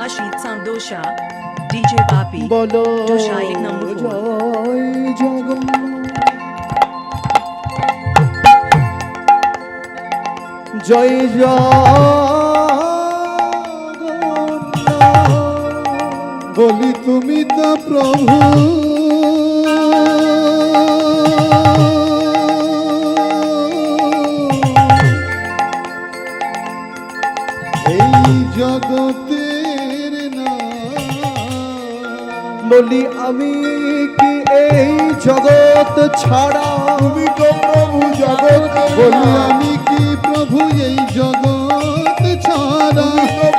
Ashit Sandosha, DJ Papi, বলো Dosha 1 number 4. জয় জগন্নাথ, জয় জগন্নাথ, বলি তুমি তো প্রভু, এই জগতের না, বলি আমি কি এই জগৎ ছাড়া, তুমি তো প্রভু জগৎ, বলি আমি কি প্রভু এই জগৎ ছাড়া,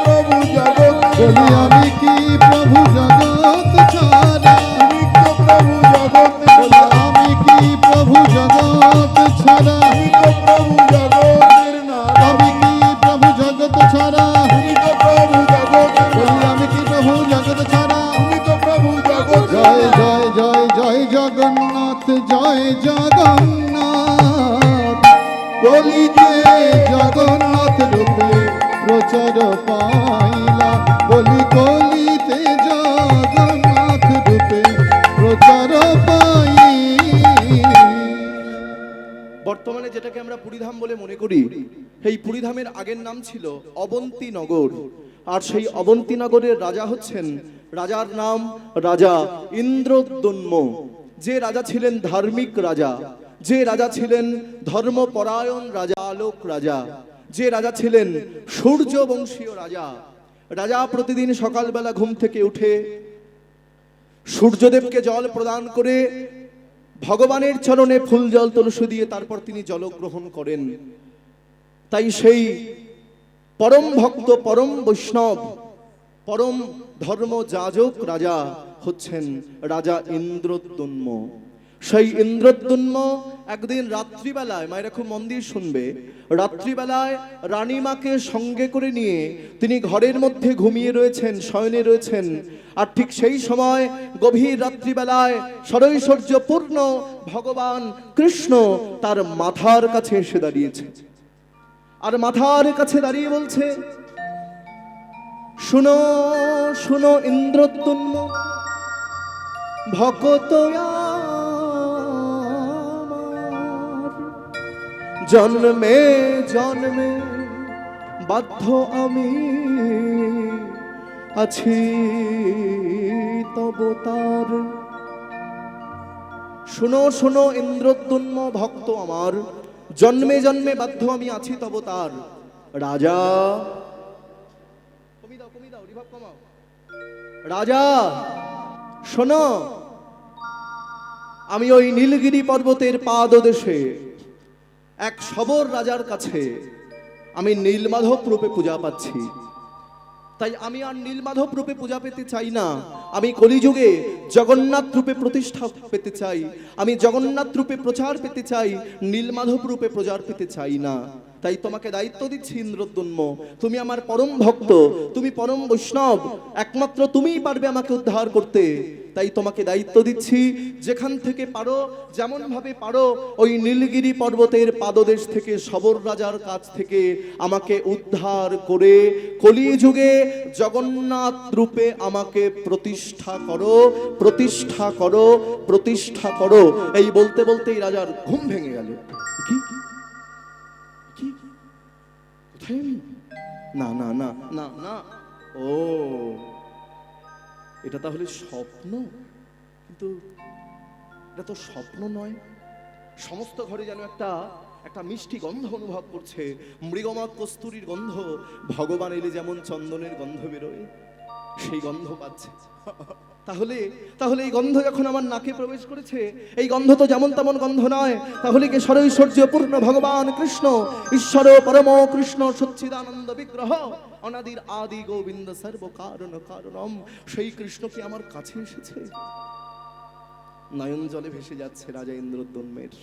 প্রভু জগৎ, বলি আমি কি প্রভু জগৎ ছাড়া, তুমি তো প্রভু জগৎ, বলি আমি কি প্রভু জগৎ ছাড়া, তুমি তো প্রভু জগতের না, আমি কি প্রভু জগৎ ছাড়া, তুমি তো প্রভু জগৎ, বলি আমি কি প্রভু জগৎ ছাড়া, তুমি তো প্রভু জগৎ। জয় জয় জয় জয় জগন্নাথ, জয় জগন্নাথ, বলি যে জগন্নাথ রূপে প্রচার পাইলা, বলি কলিতে জগন্নাথ রূপে প্রচার পাই। বর্তমানে যেটাকে আমরা পুরীধাম বলে মনে করি, এই পুরীধামের আগের নাম ছিল অবন্তী নগর। আর সেই অবন্তী নগরের রাজা হচ্ছেন, রাজার নাম রাজা ইন্দ্রদ্যুম্ন। যে রাজা ছিলেন ধার্মিক রাজা, যে রাজা ছিলেন ধর্মপরায়ণ রাজা, আলোক রাজা, যে রাজা ছিলেন সূর্যবংশীয় রাজা। রাজা প্রতিদিন সকালবেলা ঘুম থেকে উঠে সূর্যদেবকে জল প্রদান করে ভগবানের চরণে ফুল জল তুলসী দিয়ে তারপর তিনি জল গ্রহণ করেন। তাই সেই পরম ভক্ত, পরম বৈষ্ণব, পরম ধর্ম যাজক রাজা হচ্ছেন রাজা ইন্দ্রদ্যুম্ন। সেই ইন্দ্রদ্যুম্ন একদিন রাত্রিবেলায়, মায়েরা খুব মন দিয়ে শুনবে, রাত্রিবেলায় রানীমাকে সঙ্গে করে নিয়ে তিনি ঘরের মধ্যে ঘুমিয়ে রয়েছেন, শয়নে রয়েছেন। আর ঠিক সেই সময় গভীর রাত্রিবেলায় ষড়ৈশ্বর্যপূর্ণ ভগবান কৃষ্ণ তার মাথার কাছে এসে দাঁড়িয়েছে। আর মাথার কাছে দাঁড়িয়ে বলছে, শুনো শুনো ইন্দ্রদ্যুম্ন, ভক্ত আমার, জন্মে জন্মে বাধ্য আমি আছি তব তার। শুনো শুনো ইন্দ্রদ্যুম্ন ভক্ত আমার, জন্মে জন্মে বাধ্য আমি আছি তব তার। রাজা, রাজা শোনো, আমি ওই নীলগিরি পর্বতের পাদদেশে এক সবর রাজার কাছে আমি নীলমাধব রূপে পূজা পাচ্ছি। তাই আমি আর নীলমাধব রূপে পূজা পেতে চাই না, আমি কলিযুগে জগন্নাথ রূপে প্রতিষ্ঠা পেতে চাই, আমি জগন্নাথ রূপে প্রচার পেতে চাই, নীলমাধব রূপে প্রচার পেতে চাই না। তাই তোমাকে দায়িত্ব দিচ্ছি ইন্দ্রদ্যুম্ন, তুমি আমার পরম ভক্ত, তুমি পরম বৈষ্ণব, একমাত্র তুমিই পারবে আমাকে উদ্ধার করতে। তাই তোমাকে দায়িত্ব দিচ্ছি, যেখান থেকে পারো, যেমন ভাবে পারো, ওই নীলগিরি পর্বতের পাদদেশ থেকে সবর রাজার কাছ থেকে আমাকে উদ্ধার করে কলিযুগে জগন্নাথ রূপে আমাকে প্রতিষ্ঠা করো, প্রতিষ্ঠা করো, প্রতিষ্ঠা করো। এই বলতে বলতেই রাজার ঘুম ভেঙে গেল। কি কি কোথায় আমি? না না না না না, ও এটা তাহলে স্বপ্ন? কিন্তু এটা তো স্বপ্ন নয়। সমস্ত ঘরে যেন একটা একটা মিষ্টি গন্ধ অনুভব করছে, মৃগমা কস্তুরীর গন্ধ। ভগবান এলে যেমন চন্দনের গন্ধ বেরোয়, সেই গন্ধ পাচ্ছে। তাহলে তাহলে এই গন্ধ যখন আমার নাকে প্রবেশ করেছে, এই গন্ধ তো যেমন তেমন গন্ধ নয়। তাহলে কি ষড়ৈশ্বর্যপূর্ণ ভগবান কৃষ্ণ, ঈশ্বর পরম কৃষ্ণ সচ্চিদানন্দ বিগ্রহ, অনাদির আদি গোবিন্দ সর্ব কারণ কারণম, সেই কৃষ্ণ কি আমার কাছে এসেছে? নয়ন জলে ভেসে যাচ্ছে রাজা ইন্দ্রদ্যুম্নের।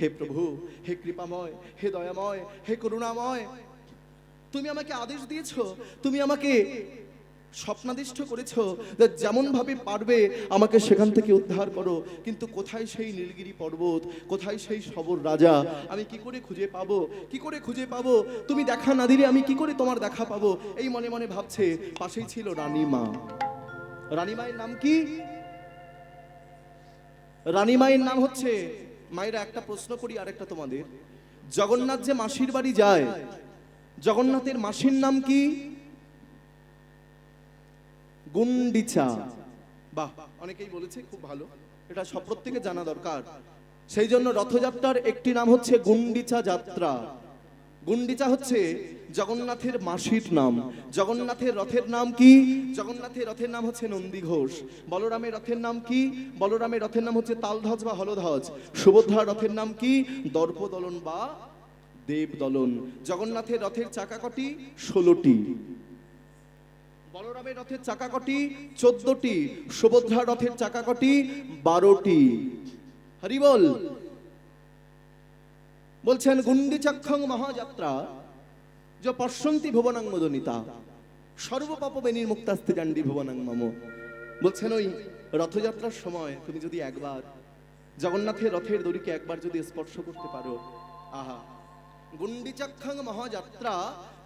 হে প্রভু, হে কৃপাময়, হে দয়াময়, হে করুণাময়, তুমি আমাকে আদেশ দিয়েছো, তুমি আমাকে স্বপ্নাদিষ্ট করেছো যে যেমন ভাবে পারবে আমাকে সেখান থেকে উদ্ধার করো, কিন্তু কোথায় সেই নীলগিরি পর্বত, কোথায় সেই সবর রাজা, আমি কি করে খুঁজে পাবো, কি করে খুঁজে পাবো? তুমি দেখা না দিলে আমি কি করে তোমার দেখা পাবো? এই মনে মনে ভাবছে। পাশেই ছিল রানীমা। রানীমায়ের নাম কি? রানীমায়ের নাম হচ্ছে, মায়েরা একটা প্রশ্ন করি আরেকটা তোমাদের, জগন্নাথ যে মাসির বাড়ি যায়, জগন্নাথের মাসির নাম কি? গুন্ডিচা। বাহ, অনেকেই বলেছে, খুব ভালো, এটা সব প্রত্যেকে জানা দরকার। সেই জন্য রথযাত্রার একটি নাম হচ্ছে গুন্ডিচা যাত্রা। গুন্ডিচা হচ্ছে জগন্নাথের মাসির নাম। জগন্নাথের রথের নাম কি? জগন্নাথের রথের নাম হচ্ছে নন্দী ঘোষ। বলরামের রথের নাম কি? বলরামের রথের নাম হচ্ছে তালধ্বজ বা হলধ্বজ। সুভদ্রার রথের নাম কি? দর্পদলন বা দেবদলন। জগন্নাথের রথের চাকা কটি? 16টি। বলরামের রথের চাকা কটি? 14টি। সুভদ্রার রথের চাকা কটি? 12টি। হরি বল। বলছেন গুন্ডিচাক্ষং মহাযাত্রা যে পশ্যন্তি ভুবনাং মদনিতা সর্বপাপ বেনির্মুক্তাস্তে জান্ডি ভুবনাং মম। বলছেন ওই রথযাত্রার সময় তুমি যদি একবার জগন্নাথের রথের দড়িকে একবার যদি স্পর্শ করতে পারো, আহা, গুন্ডিচাক্ষং মহাযাত্রা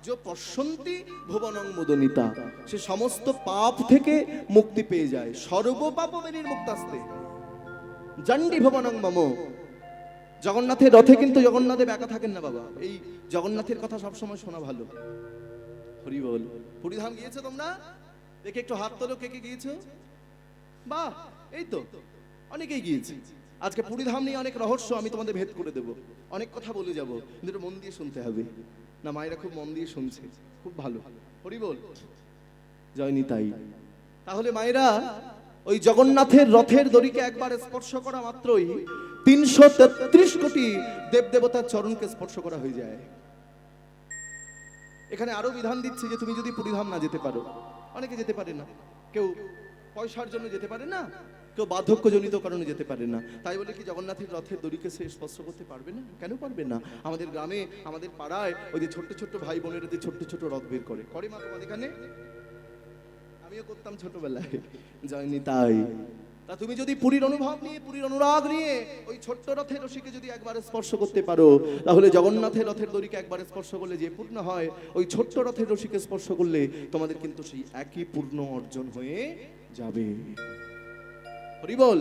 যে পশ্যন্তি ভুবনং মুদনিতা, সে সমস্ত পাপ থেকে মুক্তি পেয়ে যায়। সর্বপাপ বেনির্মুক্তাস্তে জান্ডি ভুবনং মম। জগন্নাথের রথে কিন্তু জগন্নাথদেব একা থাকেন না বাবা, এই জগন্নাথের কথা সবসময় শোনা ভালো। হরি বল। পুরীধাম গিয়েছো তোমরা? দেখে একটু হাত তোলো, কে কে গিয়েছো? বাহ, এই তো অনেকেই গিয়েছে। আজকে পুরীধাম নিয়ে অনেক রহস্য আমি তোমাদের ভেদ করে দেব, অনেক কথা বলে যাব, কিন্তু মন দিয়ে শুনতে হবে। না, মায়েরা খুব মন দিয়ে শুনছে, খুব ভালো। হরি বল, জয় নিতাই। তাহলে মায়েরা, ওই জগন্নাথের রথের দড়িকে একবার স্পর্শ করা মাত্রই 333 কোটি দেবদেবতার চরণকে স্পর্শ করা হয়ে যায়। এখানে আরো বিধান দিচ্ছে যে তুমি যদি পুরীধাম না যেতে পারো, অনেকে যেতে পারে না, কেউ পয়সার জন্য যেতে পারে না, কেউ বার্ধক্যজনিত কারণে যেতে পারে না, তাই বলে কি জগন্নাথের রথের দড়িকে সে স্পর্শ করতে পারবে না? কেন পারবে না? আমাদের গ্রামে, আমাদের পাড়ায় ওই যে ছোট্ট ছোট্ট ভাই বোনেরা যে ছোট্ট ছোট্ট রথ বের করে, করে মা তোমাদের এখানে? আমিও করতাম ছোটবেলায়। জয়নি তাই। তা তুমি যদি পুরীর অনুভব নিয়ে, পুরীর অনুরাগ নিয়ে ওই ছোট্ট রথের রশিকে যদি একবার স্পর্শ করতে পারো, তাহলে জগন্নাথের রথের দড়িকে একবার স্পর্শ করলে যে পূর্ণ হয়, ওই ছোট্ট রথের রশিকে স্পর্শ করলে তোমাদের কিন্তু সেই একই পূর্ণ অর্জন হয়ে যাবে। হরি বল।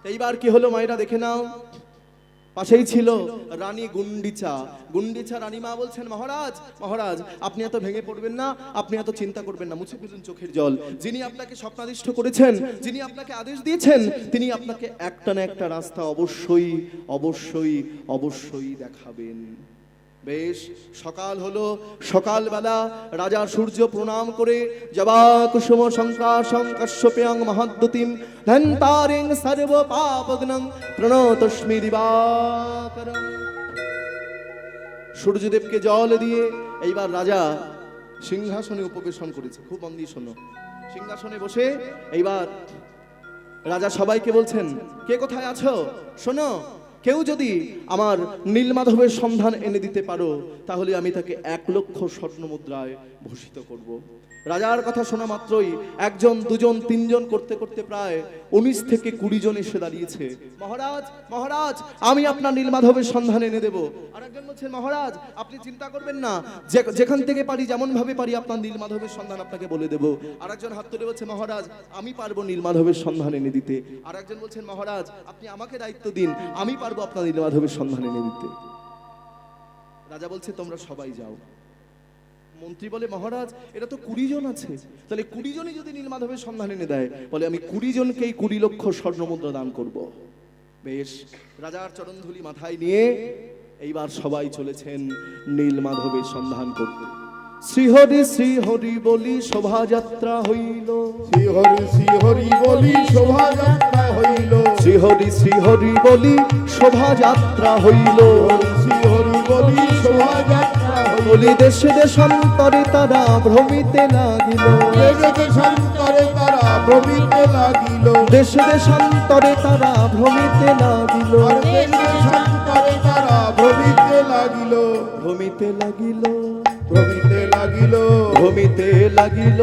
এইবার কি হলো মায়েরা দেখে নাও। পাশেই ছিল রানী গুন্ডিচা। গুন্ডিচা রানীমা বলছেন, মহারাজ, মহারাজ, আপনি এত ভেঙে পড়বেন না, আপনি এত চিন্তা করবেন না, মুছে ফেলুন চোখের জল। যিনি আপনাকে স্বপ্নাদিষ্ট করেছেন, যিনি আপনাকে আদেশ দিয়েছেন, তিনি আপনাকে একটা না একটা রাস্তা অবশ্যই অবশ্যই অবশ্যই দেখাবেন। বেশ, সকাল হলো। সকালবেলা রাজা সূর্য প্রণাম করে জবা কুসুম সংকাশং কাশ্যপেয়ং মহাদ্যুতিম ধন্তারিং সর্ব পাপগ্নং প্রণতস্মি দিবাকরং। সূর্যদেবকে জল দিয়ে এইবার রাজা সিংহাসনে উপবেশন করেছে। খুব মন দিয়ে শোনো। সিংহাসনে বসে এইবার রাজা সবাইকে বলছেন, কে কোথায় আছো? শোনো, কেউ যদি আমার নীলমাধবের সন্ধান এনে দিতে পারো, তাহলে আমি তাকে 1 লক্ষ স্বর্ণ মুদ্রায় ভূষিত করব। রাজার কথা শোনা মাত্রই 1 জন 2 জন 3 জন করতে করতে প্রায় 19 থেকে 20 জন এসে দাঁড়িয়েছে। মহারাজ, মহারাজ, আমি আপনার নীলমাধবের সন্ধান এনে দেব। আর একজন বলছেন, মহারাজ, আপনি চিন্তা করবেন না, যেখান থেকে পারি, যেমন ভাবে পারি, আপনার নীলমাধবের সন্ধান আপনাকে বলে দেব। আর একজন হাত তুলে বলছে, মহারাজ, আমি পারবো নীলমাধবের সন্ধান এনে দিতে। আর একজন বলছেন, মহারাজ, আপনি আমাকে দায়িত্ব দিন, আমি পারবো আপনার নীলমাধবের সন্ধান এনে দিতে। রাজা বলছে, তোমরা সবাই যাও। মন্ত্রী বলে, মহারাজ, এটা তো 20 জন আছে, তাহলে 20 জনই যদি নীলমাধবের সন্ধান এনে দেয়, বলে আমি 20 জনকেই 20 লক্ষ স্বর্ণ মুদ্রা দান করব। বেশ, রাজার চরণধুলি মাথায় নিয়ে এইবার সবাই চলেছেন নীলমাধবের সন্ধান করতে। শ্রীহরি শ্রীহরি বলি শোভাযাত্রা হইল, শ্রীহরি শ্রীহরি বলি শোভাযাত্রা হইল, শ্রীহরি শ্রীহরি বলি শোভাযাত্রা হইল, শ্রীহরি বলি শোভাযাত্রা হইল। বলি দেশে দেশান্তরে তারা ভ্রমিতে লাগিল, দেশে দেশান্তরে তারা ভ্রমিতে লাগিল, দেশে দেশান্তরে তারা ভ্রমিতে লাগিল, আর দেশে দেশান্তরে তারা ভ্রমিতে লাগিল, ভ্রমিতে লাগিল, ভ্রমিতে লাগিল। লাগিল ভ্রমিতে লাগিল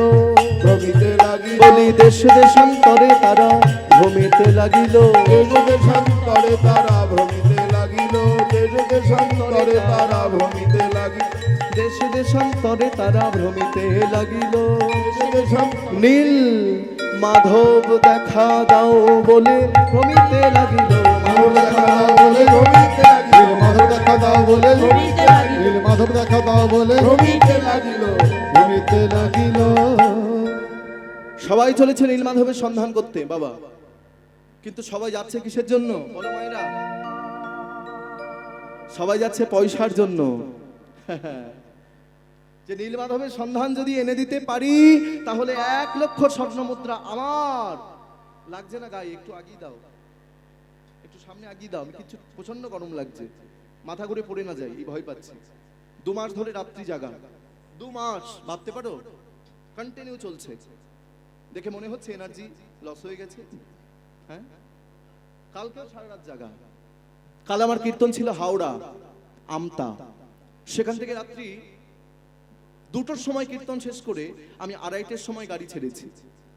ভ্রমিতে লাগিল বলি দেশ দেশান্তরে তারা ভ্রমিতে লাগিল দেশ দেশান্তরে তারা ভ্রমিতে লাগিল দেশ দেশান্তরে তারা ভ্রমিতে লাগিল দেশ দেশান্তরে তারা ভ্রমিতে লাগিল দেশ দেশান্তরে নীল মাধব দেখা দাও বলে ভ্রমিতে লাগিল মাধব দেখা দাও বলে ভ্রমিতে লাগিল মাধব দেখা দাও বলে ভ্রমিতে লাগিল। নীল মাধব দেখা দাও বলে ভ্রমিতে লাগিল ভ্রমিতে লাগিল সবাই চলেছে নীল মাধবের সন্ধান করতে বাবা, কিন্তু সবাই যাচ্ছে কিসের জন্য বলো মায়েরা? সবাই যাচ্ছে পয়সার জন্য। যে নীল মাধবের সন্ধান যদি এনে দিতে পারি তাহলে 1 লক্ষ স্বর্ণ মুদ্রা আমার। লাগছে না গায়ে? একটু আগিয়ে দাও, একটু সামনে আগিয়ে দাও, আমি কিছু প্রচন্ড গরম লাগছে, মাথা ঘুরে পড়ে না যাই এই ভয় পাচ্ছি। 2 মাস ধরে রাত্রি জাগা, 2 মাস ভাবতে পারো, কন্টিনিউ চলছে। দেখে মনে হচ্ছে এনার্জি লস হয়ে গেছে। হ্যাঁ, কালকেও সারা রাত জাগা। কাল আমার কীর্তন ছিল হাওড়া আমতা, সেখান থেকে রাত্রি 2টোর সময় কীর্তন শেষ করে আমি 2:30টার সময় গাড়ি ছেড়েছি,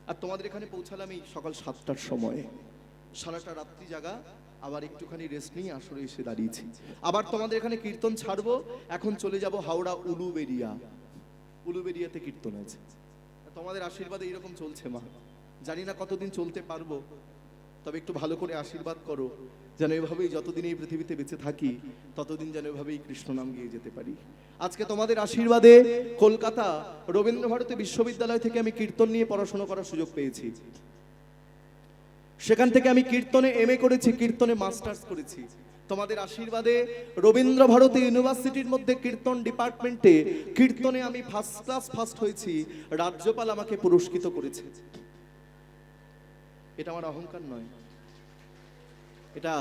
আর তোমাদের এখানে পৌঁছালাম এই সকাল 7টার সময়। সারাটা রাত্রি জাগা, আবার একটুখানি রেস্ট নিয়ে আসরে এসে দাঁড়িয়েছি। আবার তোমাদের এখানে কীর্তন ছাড়বো, এখন চলে যাব হাওড়া উলুবেড়িয়া। উলুবেড়িয়াতে কীর্তন আছে। তোমাদের আশীর্বাদে এরকম চলছে মা, জানি না কতদিন চলতে পারবো, তবে একটু ভালো করে আশীর্বাদ করো যেন এভাবেই যতদিন এই পৃথিবীতে বেঁচে থাকি ততদিন যেন এভাবেই কৃষ্ণ নাম গিয়ে যেতে পারি। আজকে তোমাদের আশীর্বাদে কলকাতা রবীন্দ্রভারতী বিশ্ববিদ্যালয় থেকে আমি কীর্তন নিয়ে পড়াশোনা করার সুযোগ পেয়েছি। সেখান থেকে আমি কীর্তনে এমএ করেছি, কীর্তনে মাস্টার্স করেছি। তোমাদের আশীর্বাদে রবীন্দ্রভারতী ইউনিভার্সিটির মধ্যে কীর্তন ডিপার্টমেন্টে কীর্তনে আমি ফার্স্ট ক্লাস ফার্স্ট হয়েছি, রাজ্যপাল আমাকে পুরস্কৃত করেছে। এটা আমার অহংকার নয়, এটা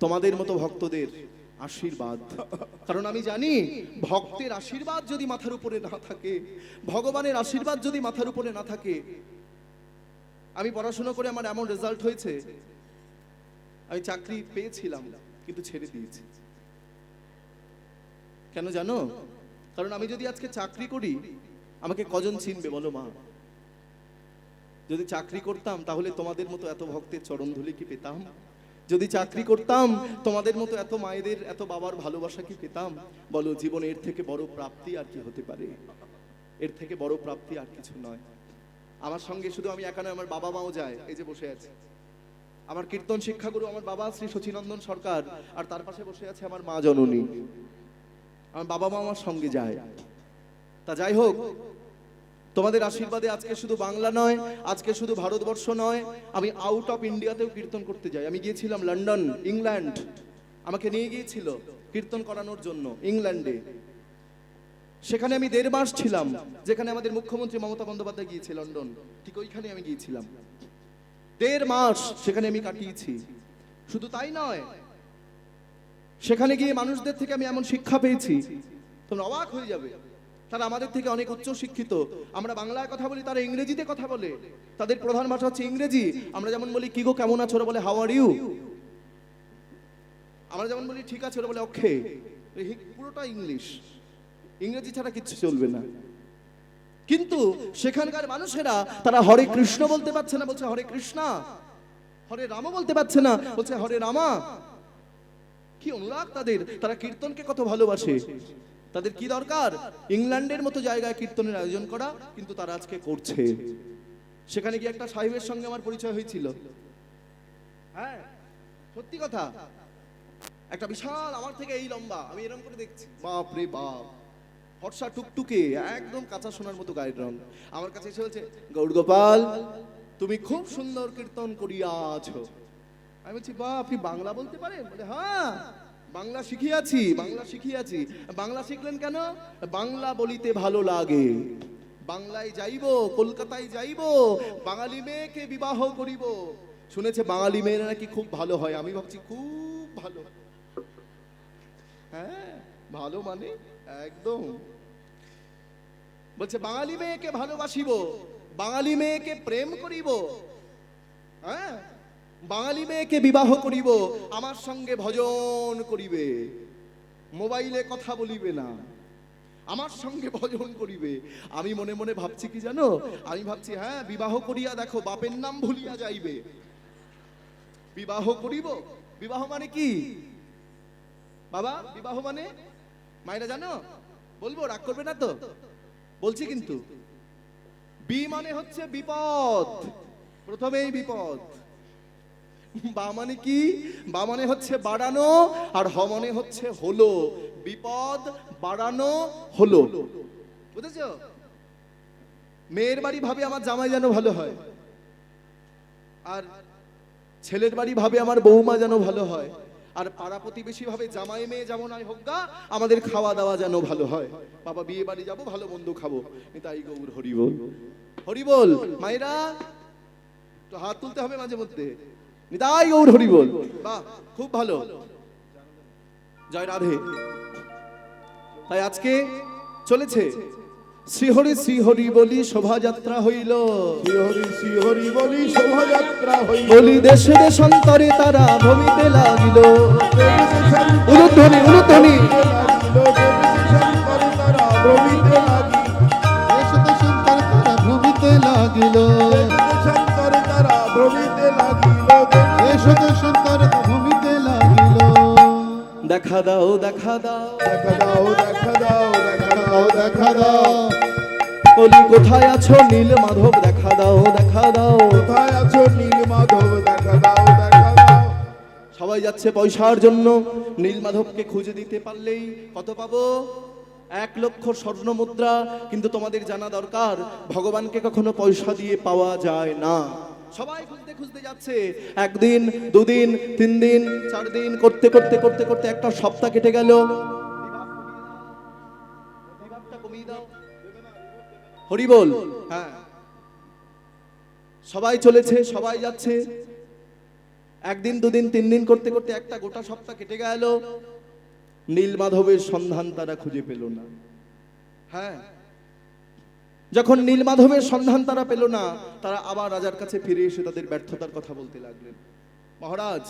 তোমাদের মতো ভক্তদের আশীর্বাদ। কারণ আমি জানি ভক্তের আশীর্বাদ যদি মাথার উপরে না থাকে, ভগবানের আশীর্বাদ যদি মাথার উপরে না থাকে, আমি পড়াশোনা করে আমার এমন রেজাল্ট হয়েছে, আমি চাকরি পেয়েছিলাম কিন্তু ছেড়ে দিয়েছি। কেন জানো? কারণ আমি যদি আজকে চাকরি করি আমাকে কজন চিনবে বলো মা? যদি চাকরি করতাম তাহলে তোমাদের মতো এত ভক্তের চরণধুলি কি পেতাম? যদি চাকরি করতাম তোমাদের মতো এত মায়েদের এত বাবার ভালোবাসা কি পেতাম? বলো, জীবনে এর থেকে বড় প্রাপ্তি আর কি হতে পারে? এর থেকে বড় প্রাপ্তি আর কিছু নয়। আমার সঙ্গে শুধু আমি একা নয়, আমার বাবা মাও যায়, এই যে বসে আছে আমার কীর্তন শিক্ষাগুরু আমার বাবা শ্রী সচিনন্দন সরকার, আর তার পাশে বসে আছে আমার মা জননী। আমার বাবা মা আমার সঙ্গে যায়। তা যাই হোক, তোমাদের আশীর্বাদে আজকে শুধু বাংলা নয়, আজকে শুধু ভারতবর্ষ নয়, আমি আউট অফ ইন্ডিয়াতেও কীর্তন করতে যাই। আমি গিয়েছিলাম লন্ডন, ইংল্যান্ড, আমাকে নিয়ে গিয়েছিল কীর্তন করানোর জন্য ইংল্যান্ডে। সেখানে আমি 1.5 মাস ছিলাম, যেখানে আমাদের মুখ্যমন্ত্রী মমতা বন্দ্যোপাধ্যায় গিয়েছে লন্ডন, ঠিক ওইখানে আমি গিয়েছিলাম। 1.5 মাস সেখানে আমি কাটিয়েছি। শুধু তাই নয়, সেখানে গিয়ে মানুষদের থেকে আমি এমন শিক্ষা পেয়েছি তোমরা অবাক হয়ে যাবে। তারা আমাদের থেকে অনেক উচ্চ শিক্ষিত। আমরা বাংলায় কথা বলি, তারা ইংরেজিতে কথা বলে। তাদের প্রধান ভাষা হচ্ছে ইংরেজি। আমরা যেমন বলি কি গো কেমন আছো, ওরা বলে হাউ আর ইউ। আমরা যেমন বলি ঠিক আছে, ওরা বলে ওকে। পুরোটা ইংলিশ, ইংরেজি ছাড়া কিচ্ছু চলবে না। কিন্তু সেখানকার মানুষেরা তারা হরে কৃষ্ণ বলতে পারছে না, বলছে হরে কৃষ্ণা। হরে রাম বলতে পারছে না, বলছে হরে রামা। কি অনুরাগ তাদের! তারা কীর্তনকে কত ভালোবাসে। তাদের কি দরকার ইংল্যান্ডের মতো জায়গায় কীর্তনের আয়োজন করা, কিন্তু তারা আজকে করছে। সেখানে গিয়ে একটা সাহেবের সঙ্গে আমার পরিচয় হয়েছিল। হ্যাঁ, সত্যি কথা। একটা বিশাল, আমার থেকে এই লম্বা, আমি এরকম করে দেখছি, বাপ রে বাপ, ফর্সা টুকটুকে, একদম কাঁচা সোনার মতো গায়ের রং। আমার কাছে এসে বলছে, গৌরগোপাল তুমি খুব সুন্দর কীর্তন করিয়াছ। আমি বলছি, বা আপনি বাংলা বলতে পারেন? বলে হ্যাঁ, বাংলা শিখিয়াছি, বাংলা শিখিয়াছি। বাংলা শিখলেন কেন? বাংলা বলিতে ভালো লাগে। বাংলায় যাইব, কলকাতায় যাইব, বাঙালি মেয়েকে বিবাহ করিব। শুনেছে বাঙালি মেয়েরা নাকি খুব ভালো হয়। আমি ভাবছি খুব ভালো। হ্যাঁ, ভালো মানে একদম। বলছে বাঙালি মেয়েকে ভালোবাসিব, বাঙালি মেয়েকে প্রেম করিব, হ্যাঁ, বাঙালি মেয়েকে বিবাহ করিব, আমার সঙ্গে ভজন করিবে, মোবাইলে কথা বলিবে না। আমার সঙ্গে ভজন করিবে। আমি মনে মনে ভাবছি কি জানো, আমি ভাবছি হ্যাঁ বিবাহ করিয়া দেখো বাপের নাম ভুলিয়া যাইবে। বিবাহ করিব, বিবাহ মানে কি বাবা? বিবাহ মানে মায়েরা জানো? বলবো, রাগ করবে না তো? বলছি কিন্তু। বি মানে হচ্ছে বিপদ, প্রথমেই বিপদ। বা মানে কি? বা মানে হচ্ছে বাড়ানো, আর হ মানে হচ্ছে হলো। বিপদ বাড়ানো হলো, বুঝেছো? মেয়ের বাড়ি ভাবে আমার জামাই যেন ভালো হয়, আর ছেলের বাড়ি ভাবে আমার বৌমা যেন ভালো হয়, আর পাড়া প্রতিবেশী ভাবে জামাই মেয়ে যেমন হয় হোক গা, আমাদের খাওয়া দাওয়া যেন ভালো হয়। বাবা বিয়ে বাড়ি যাবো, ভালো মন্দ খাবো। তাই গৌর হরি বল, হরি বল। মায়েরা তো হাত তুলতে হবে মাঝে মধ্যে। নিতাই গৌর হরি বল। বাহ, খুব ভালো। জয় রাধে। তাই আজকে চলেছে শ্রীহরি শ্রীহরি বলি শোভাযাত্রা হইল, শ্রীহরি বলি শোভাযাত্রা হইল, বলি দেশে দেশান্তরে তারা ভ্রমিতে লাগিল। উলুধ্বনি উলুধ্বনি। তারা ভ্রমিতে লাগিল, দেশ দেশান্তরে তারা ভ্রমিতে লাগিল, দেশান্তরে তারা ভ্রমিতে লাগিল, দেশ দেশান্তরে তারা ভ্রমিতে লাগিল। দেখা দাও দেখা দাও, দেখা দাও দেখা দাও, দেখা দাও দেখা দাও, বলি কোথায় আছো নীল মাধব দেখা দাও দেখা দাও। কোথায় আছো নীল মাধব দেখা দাও দেখা দাও। সবাই যাচ্ছে পয়সার জন্য, নীল মাধবকে খুঁজে দিতে পারলেই কত পাবো? 1 লক্ষ স্বর্ণ মুদ্রা। কিন্তু তোমাদের জানা দরকার ভগবানকে কখনো পয়সা দিয়ে পাওয়া যায় না। সবাই খুঁজতে খুঁজতে যাচ্ছে, 1 দিন 2 দিন 3 দিন 4 দিন করতে করতে করতে করতে একটা সপ্তাহ কেটে গেল। হরি বল। হ্যাঁ, সবাই চলেছে, সবাই যাচ্ছে। 1 দিন 2 দিন 3 দিন করতে করতে একটা গোটা সপ্তাহ কেটে গেল। নীল মাধবের সন্ধান তারা খুঁজে পেল না। হ্যাঁ, যখন নীল মাধবের সন্ধান তারা পেল না, তারা আবার রাজার কাছে ফিরে এসে তাদের ব্যর্থতার কথা বলতে লাগলেন। মহারাজ,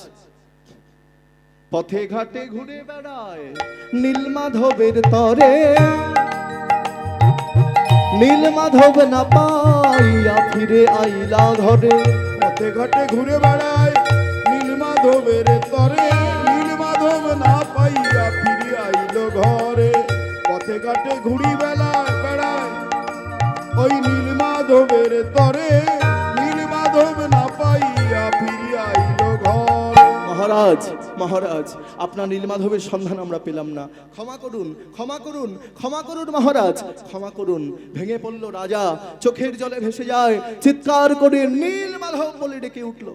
পথে ঘাটে ঘুরে বেড়ায় নীল মাধবের তরে, নীল মাধব না পাইয়া ফিরে আইলা ঘরে। পথে ঘাটে ঘুরে বেড়ায় নীল মাধবের তরে, নীল মাধব না পাইয়া ফিরে আইলো ঘরে। পথে ঘাটে ঘুরি বেড়ায় বেড়ায় ওই নীল মাধবের তরে, নীল মাধব না পাইয়া ফিরে আইলো ঘরে। মহারাজ, মহারাজ, আপনার নীলমাধবের সন্ধান আমরা পেলাম না। ক্ষমা করুন, ক্ষমা করুন, ক্ষমা করুন মহারাজ, ক্ষমা করুন। ভেঙে পড়ল রাজা, চোখের জলে ভেসে যায়, চিৎকার করে নীলমাধব বলে ডেকে উঠল।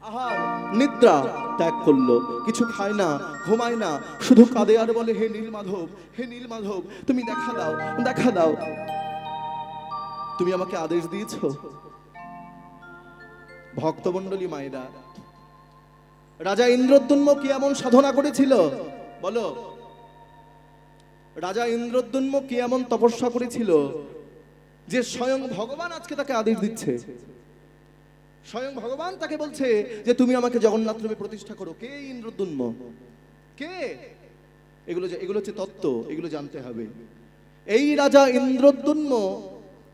আহার নিদ্রা ত্যাগ করলো, কিছু খায় না, ঘুমায় না, শুধু কাঁদে আর বলে হে নীলমাধব, হে নীলমাধব, তুমি দেখা দাও, দেখা দাও। তুমি আমাকে আদেশ দিয়েছো। ভক্তমণ্ডলী মায়েরা, রাজা ইন্দ্রদ্যুম্ন কি এমন সাধনা করেছিল বলো? রাজা ইন্দ্রদ্যুম্ন কি এমন তপস্যা করেছিল যে স্বয়ং ভগবান আজকে তাকে আদেশ দিচ্ছে? স্বয়ং ভগবান তাকে বলছে যে তুমি আমাকে জগন্নাথ রূপে প্রতিষ্ঠা করো। কে ইন্দ্রদ্যুম্ন? কে? এগুলো হচ্ছে তত্ত্ব, এগুলো জানতে হবে। এই রাজা ইন্দ্রদ্যুম্ন,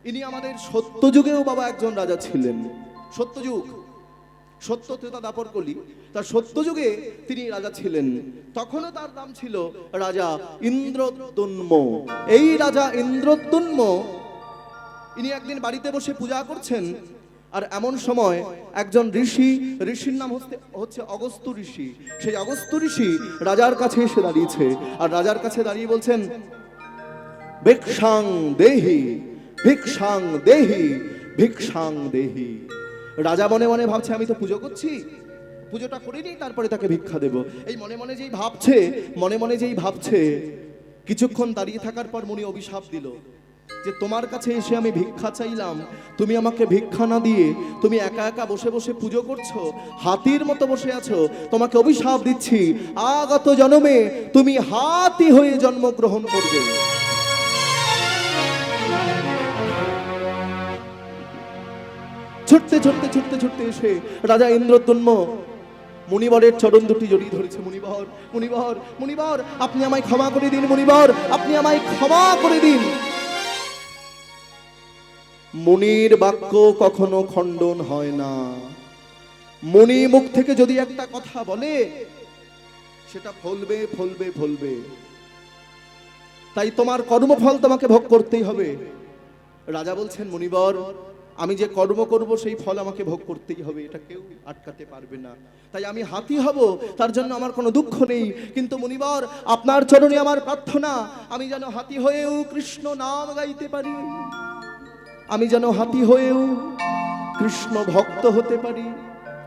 ইনি আমাদের সত্যযুগেও বাবা একজন রাজা ছিলেন। সত্যযুগ, সত্য ত্রেতা দাপর কলি, তার সত্যযুগে তিনি রাজা ছিলেন। তখনও তার নাম ছিল রাজা ইন্দ্রদ্যুম্ন। এই রাজা ইন্দ্রদ্যুম্ন ইনি একদিন বাড়িতে বসে পূজা করছেন, আর এমন সময় একজন ঋষি, ঋষির নাম হচ্ছে অগস্ত্য ঋষি। সেই অগস্ত্য ঋষি রাজার কাছে এসে দাঁড়িয়েছে, আর রাজার কাছে দাঁড়িয়ে বলছেন ভিক্ষাং দেহি, ভিক্ষাং দেহি, ভিক্ষাং দেহি। রাজা মনে মনে ভাবছে আমি তো পুজো করছি, পুজোটা করিনি তারপরে তাকে ভিক্ষা দেব। এই মনে মনে যেই ভাবছে, মনে মনে যেই ভাবছে, কিছুক্ষণ দাঁড়িয়ে থাকার পর মুনি অভিশাপ দিল যে তোমার কাছে এসে আমি ভিক্ষা চাইলাম, তুমি আমাকে ভিক্ষা না দিয়ে তুমি একা একা বসে বসে পুজো করছো, হাতির মতো বসে আছো। তোমাকে অভিশাপ দিচ্ছি, আগত জন্মে তুমি হাতি হয়ে জন্মগ্রহণ করবে। ছুটতে ছুটতে ছুটতে ছুটতে এসে রাজা ইন্দ্রদ্যুম্ন মুনিবরের চরণ দুটি জড়িয়ে ধরেছে। মুনিবর, মুনিবর, মুনিবর, আপনি আমায় ক্ষমা করে দিন। মুনিবর, আপনি আমায় ক্ষমা করে দিন। মুনির বাক্য কখনো খণ্ডন হয় না। মুনি মুখ থেকে যদি একটা কথা বলে সেটা ফলবে, ফলবে, ফলবে। তাই তোমার কর্মফল তোমাকে ভোগ করতেই হবে। রাজা বলছেন, মুনিবর, আমি যে কর্ম করব সেই ফল আমাকে ভোগ করতেই হবে, এটা কেউ আটকাতে পারবে না। তাই আমি হাতি হব, তার জন্য আমার কোনো দুঃখ নেই। কিন্তু মুনিবর, আপনার চরণে আমার প্রার্থনা, আমি যেন হাতি হয়েও কৃষ্ণ নাম গাইতে পারি, আমি যেন হাতি হয়েও কৃষ্ণ ভক্ত হতে পারি।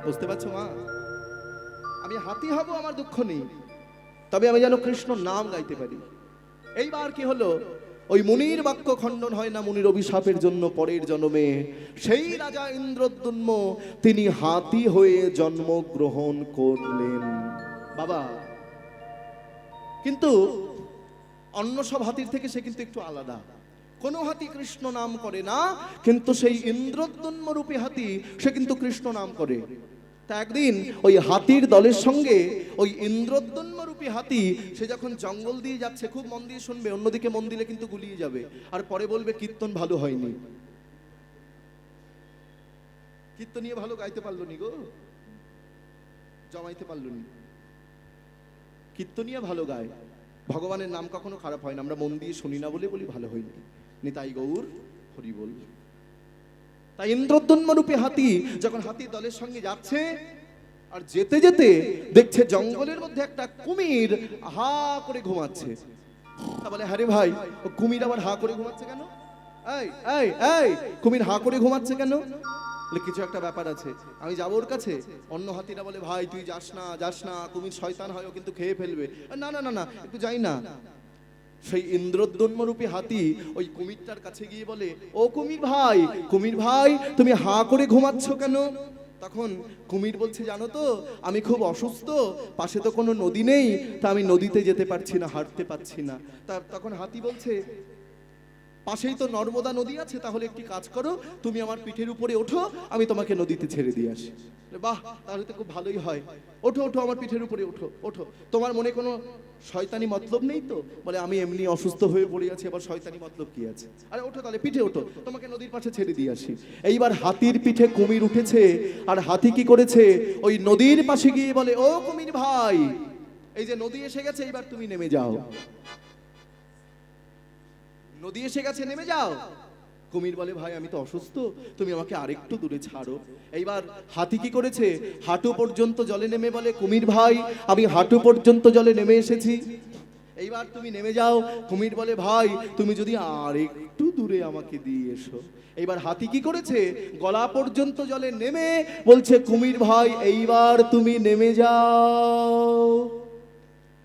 বুঝতে পারছো মা? আমি হাতি হব, আমার দুঃখ নেই, তবে আমি যেন কৃষ্ণ নাম গাইতে পারি। এইবার কি হলো? ওই মুনির বাক্য খণ্ডন হয় না। মুনির অভিশাপের জন্য পরের জন্মে সেই রাজা ইন্দ্রদ্যুম্ন তিনি হাতি হয়ে জন্মগ্রহণ করলেন। বাবা, কিন্তু অন্য সব হাতির থেকে সে কিন্তু একটু আলাদা। কোনো হাতি কৃষ্ণ নাম করে না, কিন্তু সেই ইন্দ্রদ্যুম্ন রূপী হাতি সে কিন্তু কৃষ্ণ নাম করে। তা একদিন ওই হাতির দলের সঙ্গে ওই ইন্দ্রদ্যুম্ন রূপী হাতি সে যখন জঙ্গল দিয়ে যাচ্ছে, খুব মন দিয়ে শুনবে, অন্যদিকে মন দিলে কিন্তু গুলিয়ে যাবে, আর পরে বলবে কীর্তন ভালো হয়নি, কীর্তনিয়ে ভালো গাইতে পারলো নি গো, জমাইতে পারলো নি। কীর্তনিয়া ভালো গায়, ভগবানের নাম কখনো খারাপ হয় না, আমরা মন দিয়ে শুনি না বলে বলি ভালো হয়নি। নিতাই গৌর হরি বল। তাই ইন্দ্রদ্যুম্ন রূপী হাতি যখন হাতির দলের সঙ্গে যাচ্ছে, আর যেতে যেতে দেখছে জঙ্গলের মধ্যে একটা কুমির হা করে ঘুমাচ্ছে। তা বলে, হ্যাঁ রে ভাই, ও কুমির আবার হা করে ঘুমাচ্ছে কেন? এই এই এই, কুমির হা করে ঘুমাচ্ছে কেন? বলে, কিছু একটা ব্যাপার আছে, আমি যাবো ওর কাছে। অন্য হাতিরা বলে, ভাই তুই যাস না, যাস না, কুমির শয়তান হয়, ও কিন্তু খেয়ে ফেলবে। না না না না, একটু যাই না। সেই ইন্দ্রদ্যুম্ন রূপী হাতি ওই কুমিরটার কাছে গিয়ে বলে, ও কুমির ভাই, কুমির ভাই, তুমি হা করে ঘুমাচ্ছ কেন? তখন কুমির বলছে, জানো তো আমি খুব অসুস্থ, পাশে তো কোনো নদী নেই, তা আমি নদীতে যেতে পারছি না, হাঁটতে পারছি না। তখন হাতি বলছে, পাশেই তো নর্মদা নদী আছে, তাহলে একটি কাজ করো, তুমি আমার পিঠের উপরে ওঠো, আমি তোমাকে নদীতে ছেড়ে দিয়ে আসি। বাহ, তাহলে তো খুব ভালোই হয়। ওঠো ওঠো, আমার পিঠের উপরে ওঠো ওঠো, তোমার মনে কোনো শয়তানি মতলব নেই তো? বলে, আমি এমনি অসুস্থ হয়ে পড়ে আছি, আবার শয়তানি মতলব কি আছে? আরে ওঠো, তাহলে পিঠে ওঠো, তোমাকে নদীর পাশে ছেড়ে দিয়ে আসি। এইবার হাতির পিঠে কুমির উঠেছে, আর হাতি কি করেছে? ওই নদীর পাশে গিয়ে বলে, ও কুমির ভাই, এই যে নদী এসে গেছে, এইবার তুমি নেমে যাও। নদী এসে গেছে, নেমে যাও। কুমির বলে, ভাই আমি তো অসুস্থ, তুমি আমাকে আরেকটু দূরে ছাড়ো। এইবার হাতি কি করেছে? হাঁটু পর্যন্ত জলে নেমে বলে, কুমির ভাই, আমি হাঁটু পর্যন্ত জলে নেমে এসেছি, এইবার তুমি নেমে যাও। কুমির বলে, ভাই তুমি যদি আরেকটু দূরে আমাকে দিয়ে এসো। এইবার হাতি কি করেছে? গলা পর্যন্ত জলে নেমে বলছে, কুমির ভাই এইবার তুমি নেমে যাও।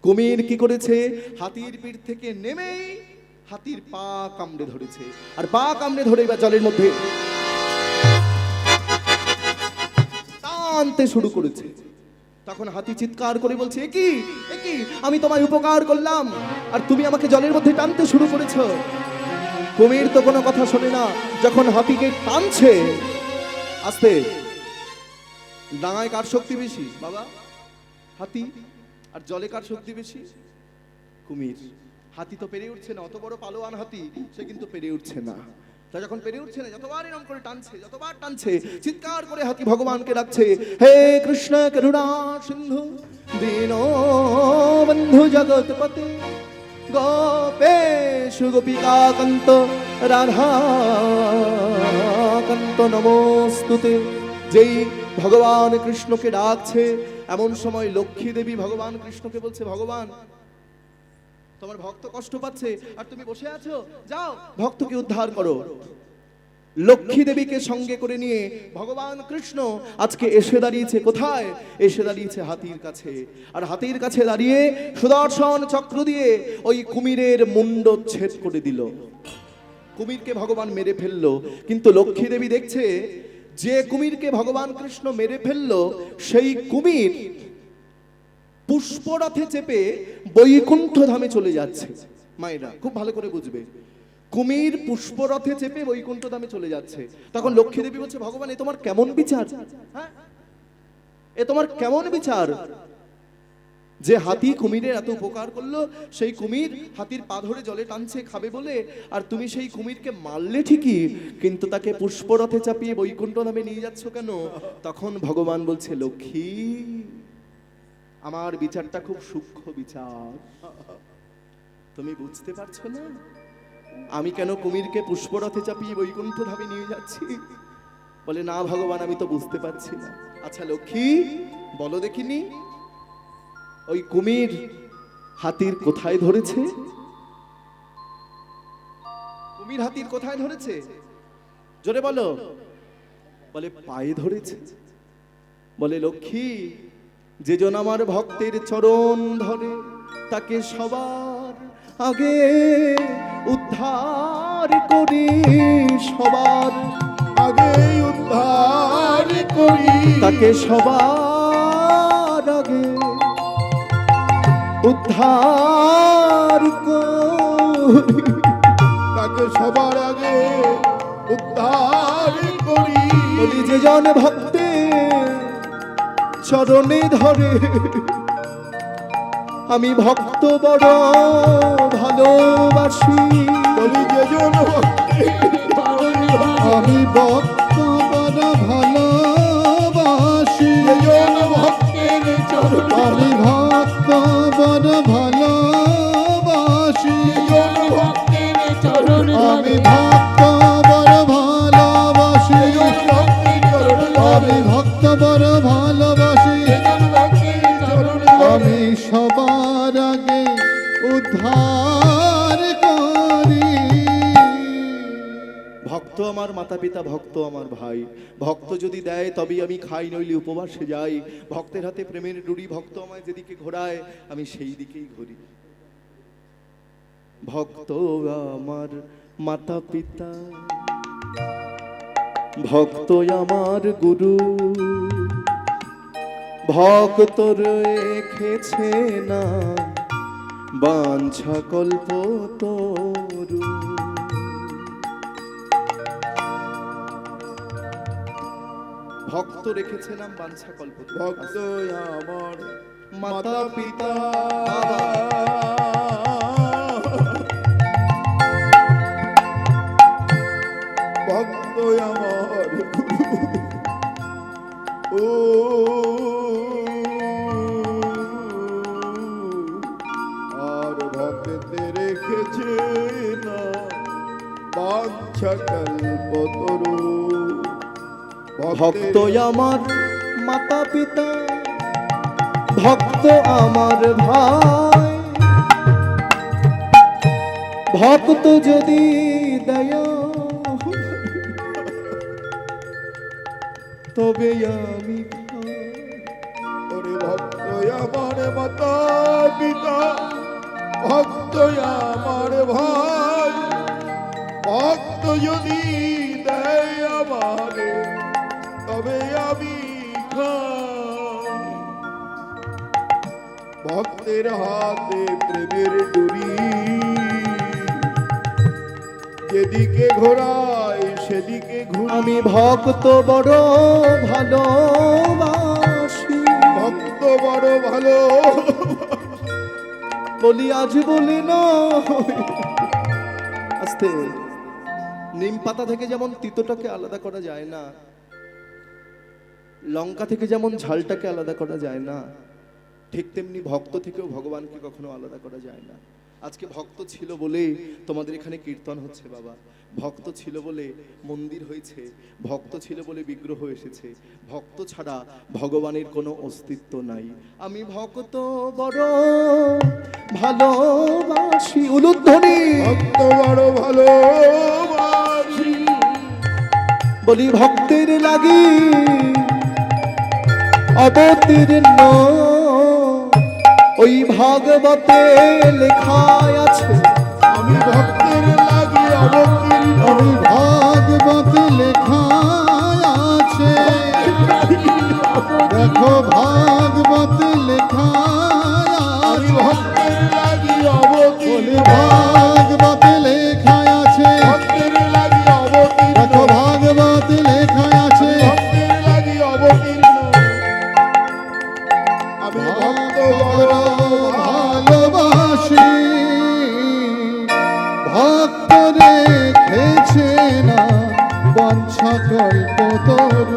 কুমির কি করেছে? হাতির পিঠ থেকে নেমেই হাতির পা কামড়ে ধরেছে, আর পা কামড়ে ধরে এবার জলের মধ্যে টানতে শুরু করেছে। তখন হাতি চিৎকার করে বলছে, একি একি, আমি তোমায় উপকার করলাম, আর তুমি আমাকে জলের মধ্যে টানতে শুরু করেছো। কুমির তো কোনো কথা শোনে না, যখন হাতিকে টানছে, আস্তে, ডাঙায় কার শক্তি বেশি বাবা? হাতি। আর জলে কার শক্তি বেশি? কুমির। হাতি তো পেরে উঠছে না, অত বড় পালোয়ান হাতি, সে কিন্তু পেরে উঠছে না। তা যখন পেরে উঠছে না, যতবার এরকম করে টানছে, যতবার টানছে, চিৎকার করে হাতি ভগবানকে ডাকছে, হে কৃষ্ণ করুণা সিন্ধু দীনবন্ধু জগৎপতে গোপেশু গোপিকা কান্ত রাধা কান্ত নমস্তুতে। যেই ভগবান কৃষ্ণকে ডাকছে, এমন সময় লক্ষ্মী দেবী ভগবান কৃষ্ণকে বলছে, ভগবান তোমার ভক্ত কষ্ট পাচ্ছে, আর তুমি বসে আছো, যাও ভক্তকে উদ্ধার করো। লক্ষ্মী দেবীকে সঙ্গে করে নিয়ে ভগবান কৃষ্ণ আজকে এসে দাঁড়িয়েছে কোথায়? এসে দাঁড়িয়েছে হাতির কাছে। আর হাতির কাছে দাঁড়িয়ে সুদর্শন চক্র দিয়ে ওই কুমিরের মুন্ড ছেদ করে দিল। কুমিরকে ভগবান মেরে ফেললো, কিন্তু লক্ষ্মী দেবী দেখছে যে কুমিরকে ভগবান কৃষ্ণ মেরে ফেললো, সেই কুমির পুষ্পরথে চেপে বৈকুণ্ঠ ধামে চলে যাচ্ছে। মায়েরা খুব ভালো করে বুঝবে, কুমির পুষ্পরথে চেপে বৈকুণ্ঠ ধামে চলে যাচ্ছে। তখন লক্ষ্মী দেবী বলছে, ভগবান এ তোমার কেমন বিচার? হ্যাঁ, এ তোমার কেমন বিচার? যে হাতি কুমিরের এত উপকার করলো, সেই কুমির হাতির পা ধরে জলে টানছে খাবে বলে, আর তুমি সেই কুমিরকে মারলে ঠিকই, কিন্তু তাকে পুষ্পরথে চাপিয়ে বৈকুণ্ঠ ধামে নিয়ে যাচ্ছ কেন? তখন ভগবান বলছে, লক্ষ্মী, আমার বিচারটা খুব সূক্ষ্ম বিচার, তুমি বুঝতে পারছো না আমি কেন কুমিরকে পুষ্পরথে চাপিয়ে বৈকুণ্ঠ ধামে নিয়ে যাচ্ছি? বলে, না ভগবান, আমি তো বুঝতে পারছি না। আচ্ছা লক্ষ্মী, বলো দেখিনি, ওই কুমির হাতির কোথায় ধরেছে? কুমির হাতির কোথায় ধরেছে? জোরে বলো। বলে, পায়ে ধরেছে। বলে, লক্ষ্মী, যেজন আমার ভক্তের চরণ ধরে, তাকে সবার আগে উদ্ধার করি, সবার আগে উদ্ধার করি, তাকে সবার আগে উদ্ধার করি, তাকে সবার আগে উদ্ধার করি। বলি, যেজন ভক্তের চরণে ধরে, আমি ভক্ত বড় ভালোবাসি। বলি, যেজন আমি ভক্ত বড় ভালোবাসি, যেজন ভক্তের চরণ, আমি ভক্ত বড় ভালোবাসি, যেজন ভক্তের চরণ, আমি ভক্ত বড় ভালোবাসি, আমি ভক্ত বড় ভালোবাসি, আমি সবার আগে উদ্ধার করি। ভক্ত আমার মাতা পিতা, ভক্ত আমার ভাই, ভক্ত যদি দেয় তবেই আমি খাই, নইলে উপবাসে যাই। ভক্তের হাতে প্রেমের ডুরি, ভক্ত আমায় যেদিকে ঘোরায় আমি সেই দিকেই ঘুরি। ভক্ত আমার মাতা পিতা, ভক্ত আমার গুরু, ভক্ত রেখেছে না বাঞ্ছা কল্পতরু। ভক্ত রেখেছে নাম বাঞ্ছা কল্পতরু। ভক্ত আমার মাতা পিতা, ভক্ত আমার ও আর ভক্তে রেখেছে না বাঞ্ছা কল্পতরু। ভক্ত আমার মাতা পিতা, ভক্ত আমার ভাই, ভক্ত যদি দয়া তবে আমি খাই। ওরে ভক্ত আমার মাতা পিতা, ভক্ত আমার ভাই, ভক্ত যদি দেয় আমারে তবে আমি খাই। ভক্তের হাতে প্রেমের ডুরি, যেদিকে ঘোরায় সেদিকে ঘুরি। আমি ভক্ত বড় ভালোবাসি, ভক্ত বড় ভালো বলি আজ বলি না। আস্তে, নিম পাতা থেকে যেমন তিতটাকে আলাদা করা যায় না, লঙ্কা থেকে যেমন ঝালটাকে আলাদা করা যায় না, ঠিক তেমনি ভক্ত থেকেও ভগবানকে কখনো আলাদা করা যায় না। আজকে ভক্ত ছিল বলে তোমাদের এখানে কীর্তন হচ্ছে বাবা, ভক্ত ছিল বলে মন্দির হয়েছে, ভক্ত ছিল বলে বিগ্রহ এসেছে। ভক্ত ছাড়া ভগবানের কোনো অস্তিত্ব নাই। আমি ভক্ত বড় ভালোবাসি, উলুধ্বনি। ভক্ত বড় ভালোবাসি, বলি ভক্তের লাগি অবতীর্ণ ওই ভাগবতে লেখায় আছে। আমি ভক্তের লাগি অবতীর্ণ, আমি ভাগবত লেখা আছে। দেখো ভাগবত লেখা আছে, ভক্তের লাগি অবতীর্ণ, ভাগবত লেখা আছে। ভক্তের লাগি অবতীর্ণ, দেখো ভাগবত লেখা আছে। ভক্তের লাগি অবতীর্ণ, কল্প তোর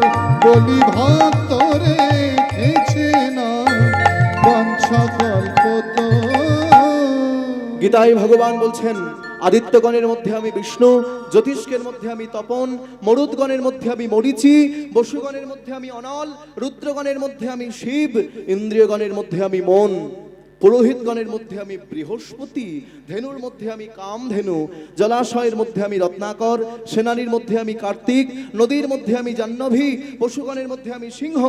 বলি ভক্ত রেখেছে না বাঞ্ছা কল্প তোর। গীতায় ভগবান বলছেন, আদিত্যগণের মধ্যে আমি বিষ্ণু, জ্যোতিষ্কের মধ্যে আমি তপন, মরুদ্গণের মধ্যে আমি মরিচি, বসুগণের মধ্যে আমি অনল, রুদ্রগণের মধ্যে আমি শিব, ইন্দ্রিয়গণের মধ্যে আমি মন, পুরোহিতগণের মধ্যে আমি বৃহস্পতি, ধেনুর মধ্যে আমি কামধেনু, জলাশয়ের মধ্যে আমি রত্নাকর, সেনানির মধ্যে আমি কার্তিক, নদীর মধ্যে আমি জাহ্নবী, পশুগণের মধ্যে আমি সিংহ,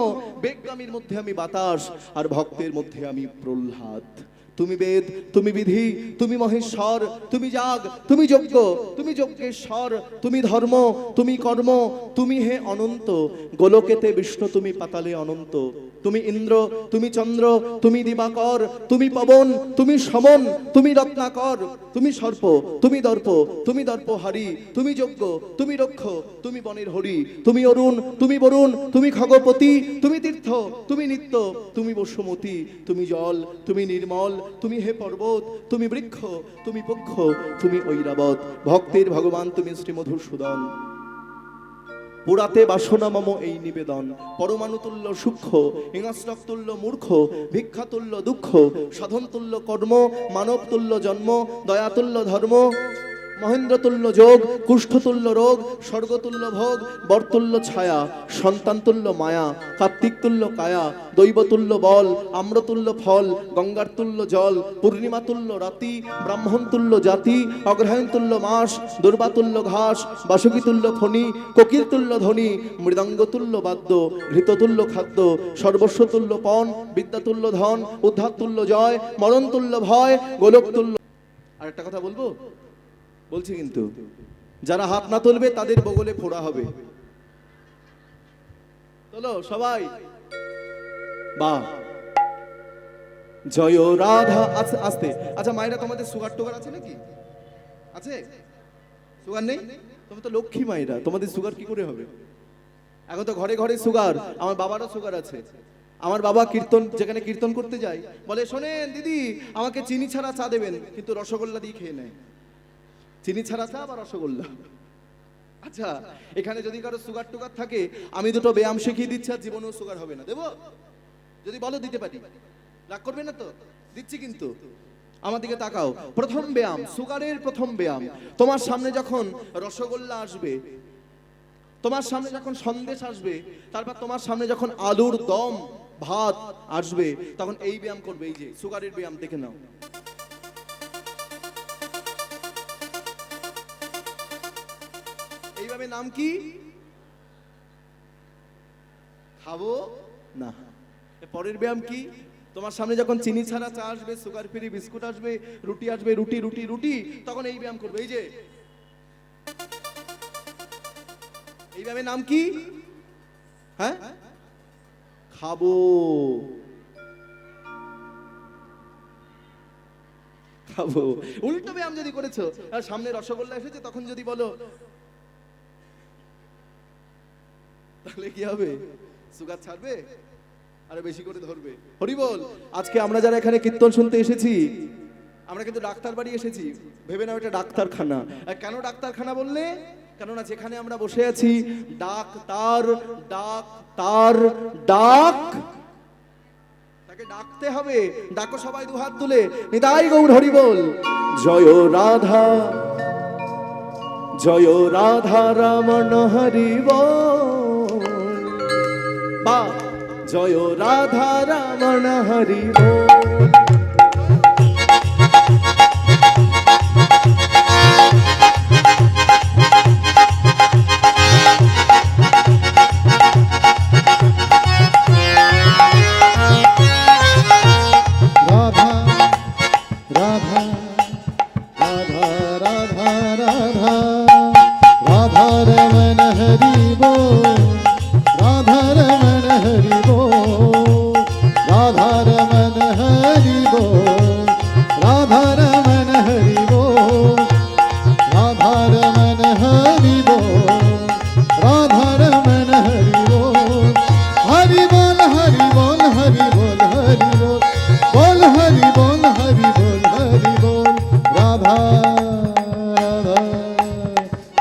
বেগগামীর মধ্যে আমি বাতাস, আর ভক্তের মধ্যে আমি প্রহ্লাদ। তুমি বেদ, তুমি বিধি, তুমি মহেশ্বর, তুমি যাগ, তুমি যজ্ঞ, তুমি যজ্ঞেশ্বর, তুমি ধর্ম, তুমি কর্ম, তুমি হে অনন্ত, গোলকেতে বিষ্ণু, তুমি পাতালে অনন্ত, তুমি ইন্দ্র, তুমি চন্দ্র, তুমি দিবাকর, তুমি পবন, তুমি সমন, তুমি রত্নাকর, তুমি সর্প, তুমি দর্প, তুমি দর্পহারি, তুমি যজ্ঞ, তুমি রক্ষ, তুমি বনের হরি, তুমি অরুণ, তুমি বরুণ, তুমি খগপতি, তুমি তীর্থ, তুমি নিত্য, তুমি বসুমতী, তুমি জল, তুমি নির্মল, তুমি হে পর্বত, তুমি বৃক্ষ, তুমি পক্ষ, তুমি ঐরাবত। ভক্তের ভগবান তুমি শ্রী মধুসূদন। পুরাতে বাসনা মম এই নিবেদন, পরমাণু তুল্য সূক্ষ্ম, হিংস্রক তুল্য মূর্খ, ভিক্ষা তুল্য দুঃখ, সাধন তুল্য কর্ম, মানব তুল্য জন্ম, দয়াতুল্য ধর্ম, মহেন্দ্রতুল্য যোগ, কুষ্ঠতুল্য রোগ, স্বর্গতুল্য ভোগ, বরতুল্য ছায়া, সন্তানতুল্য মায়া, কার্তিকতুল্য কায়া, দৈবতুল্য বল, আম্রতুল্য ফল, গঙ্গারতুল্য জল, পূর্ণিমাতুল্য রাতি, ব্রাহ্মণতুল্য জাতি, অগ্রহায়ণতুল্য মাস, দুর্বাতুল্য ঘাস, বাসুকীতুল্য ফণি, কোকিলতুল্য ধ্বনি, মৃদঙ্গতুল্য বাদ্য, ঘৃততুল্য খাদ্য, সর্বস্বতুল্য পণ, বিদ্যাতুল্য ধন, উদ্ধারতুল্য জয়, মরণতুল্য ভয়, গোলকতুল্য। আর একটা কথা বলবো, বলছি কিন্তু, যারা হাত না তুলবে তাদের বগলে ফোড়া হবে। চলো সবাই, বাহ, জয় রাধা। আস্তে। আচ্ছা মায়েরা, তোমাদের সুগার টুগার আছে নাকি? আছে? সুগার নেই? তুমি তো লক্ষ্মী মায়েরা, তোমাদের সুগার কি করে হবে? এখন তো ঘরে ঘরে সুগার। আমার বাবারও সুগার আছে। আমার বাবা কীর্তন, যেখানে কীর্তন করতে যায়, বলে শোনেন দিদি, আমাকে চিনি ছাড়া চা দেবেন, কিন্তু রসগোল্লা দিয়ে খেয়ে নেয়। চিনি ছাড়া চা বা রসগোল্লা। আচ্ছা, এখানে যদি কারো সুগার টুগার থাকে, আমি দুটো ব্যায়াম শিখিয়ে দিচ্ছি, আর জীবনেও সুগার হবে না। দেবো? যদি বলো দিতে পারি। রাগ করবে না তো? দিচ্ছি কিন্তু। আমার দিকে তাকাও। প্রথম ব্যায়াম, সুগারের প্রথম ব্যায়াম। তোমার সামনে যখন রসগোল্লা আসবে, তোমার সামনে যখন সন্দেশ আসবে, তারপর তোমার সামনে যখন আলুর দম ভাত আসবে, তখন এই ব্যায়াম করবে। এই যে সুগারের ব্যায়াম, দেখে নাও। এইভাবে নাম কি? খাবো না। পরের ব্যায়াম কি? তোমার সামনে যখন চিনি ছাড়া চা আসবে, সুগার ফ্রি বিস্কুট আসবে, রুটি আসবে, রুটি রুটি রুটি, তখন এই ব্যায়াম করবে। এই যে এই ব্যায়ামের নাম কি? হ্যাঁ, খাবো। খাবো। উল্টো ব্যায়াম যদি করেছো, আর সামনে রসগোল্লা এসেছে, তখন যদি বলো, তাহলে কি হবে? সুগার ছাড়বে, আরে বেশি করে ধরবে। হরি বল। আজকে আমরা যারা এখানে কীর্তন শুনতে এসেছি, আমরা কিন্তু ডাক্তার বাড়ি এসেছি, ভেবে নাও এটা ডাক্তারখানা। আর কেন ডাক্তারখানা বললে? কেননা যেখানে আমরা বসে আছি, ডাক্তার ডাক্তার ডাক, তাকে ডাকতে হবে। ডাকো সবাই দুহাত তুলে, নিতাই গৌর হরি বল। জয় রাধা, জয় রাধা রমণ হরি বল। বা জয় রাধা রমণ হরি বল।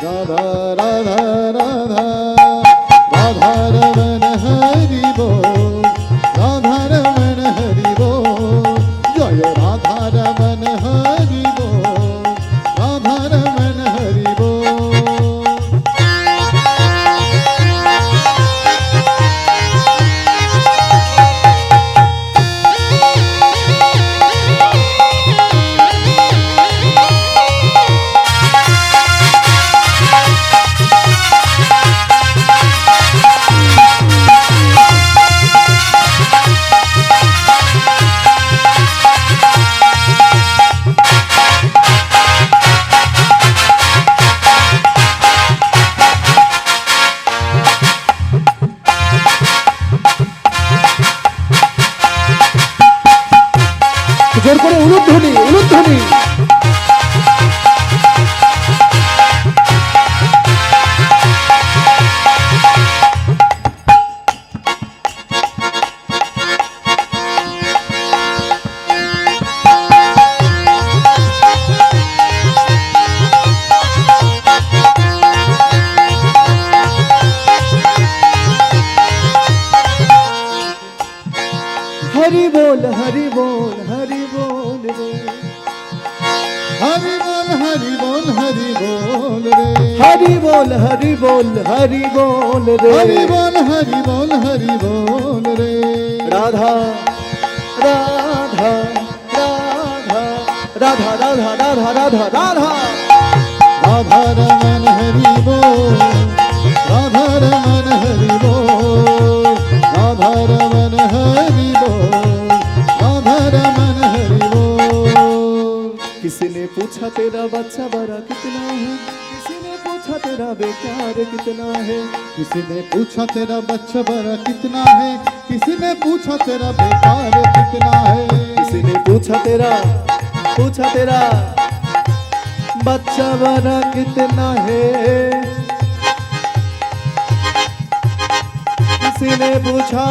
রাধা রাধা রাধা উলুধ্বনি উলুধ্বনি। হরি বল হরি বল হরি বল রে, হরি বল হরি বল হরি বল রে, হরি বল হরি বল হরি বল রে, হরি বল হরি বল হরি বল রে। রাধা রাধা রাধা রাধা রাধা রাধা রাধা রাধা। রাধা রমন হরি বল, রাধা রমন হরি বল, রাধা রমন হরি বল, রাধা রমন হরি বল। किसी ने पूछा तेरा बच्चा बड़ा कितना है, किसी ने पूछा तेरा बेकार कितना है, किसी ने पूछा तेरा बच्चा बड़ा कितना है, किसी ने पूछा तेरा बेकार कितना है, किसी ने पूछा तेरा बच्चा बड़ा कितना है, किसी ने पूछा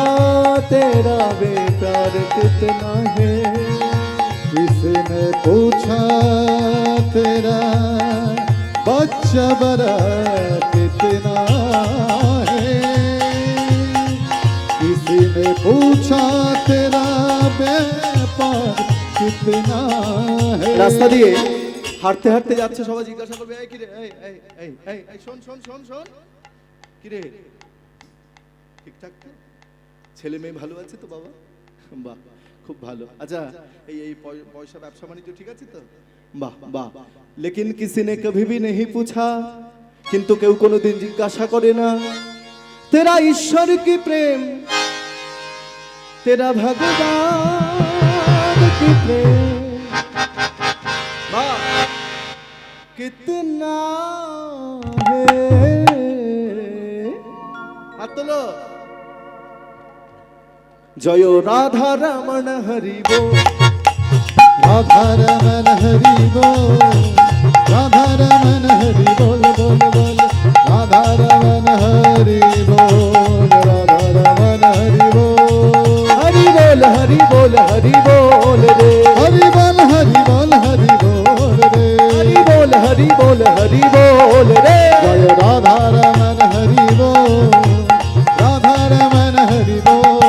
तेरा बेकार कितना है, किसी ने पूछा तेरा बच्चा बड़ा कितना है, किसी ने पूछा तेरा व्यापार कितना है। রাস্তা দিয়ে হাঁটতে হাঁটতে যাচ্ছে, সবাই জিজ্ঞাসা করবে এই কি রে, এই এই এই এই এই শোন শোন শোন শোন, কি রে ঠিকঠাক তো, ছেলে মেয়ে ভালো আছে তো বাবা? বাহ খুব ভালো। আচ্ছা এই এই পয়সা ব্যবসা বাণিজ্য ঠিক আছে তো? বাহ বাহ। লেকিন কিসি নে কভি ভি নেহি পুছা, কিন্তু কেউ কোনোদিন জিজ্ঞাসা করে না তেরা ঈশ্বর কি প্রেম, তেরা ভগবান কি প্রেম कितना है। हाथ তোলো। जय राधा रमण हरि बोल, राधा रमन हरि बोल, राधा रमन हरि बोल बोल बोल, राधा रमन हरि बोल, राधा रमन हरि बोल, हरि बोल हरि बोल हरि बोल रे, हरि बोल हरि बोल हरि बोल रे, हरि बोल हरि बोल हरि बोल रे। जय राधा रमन हरि बोल, राधा रमन हरि बोल,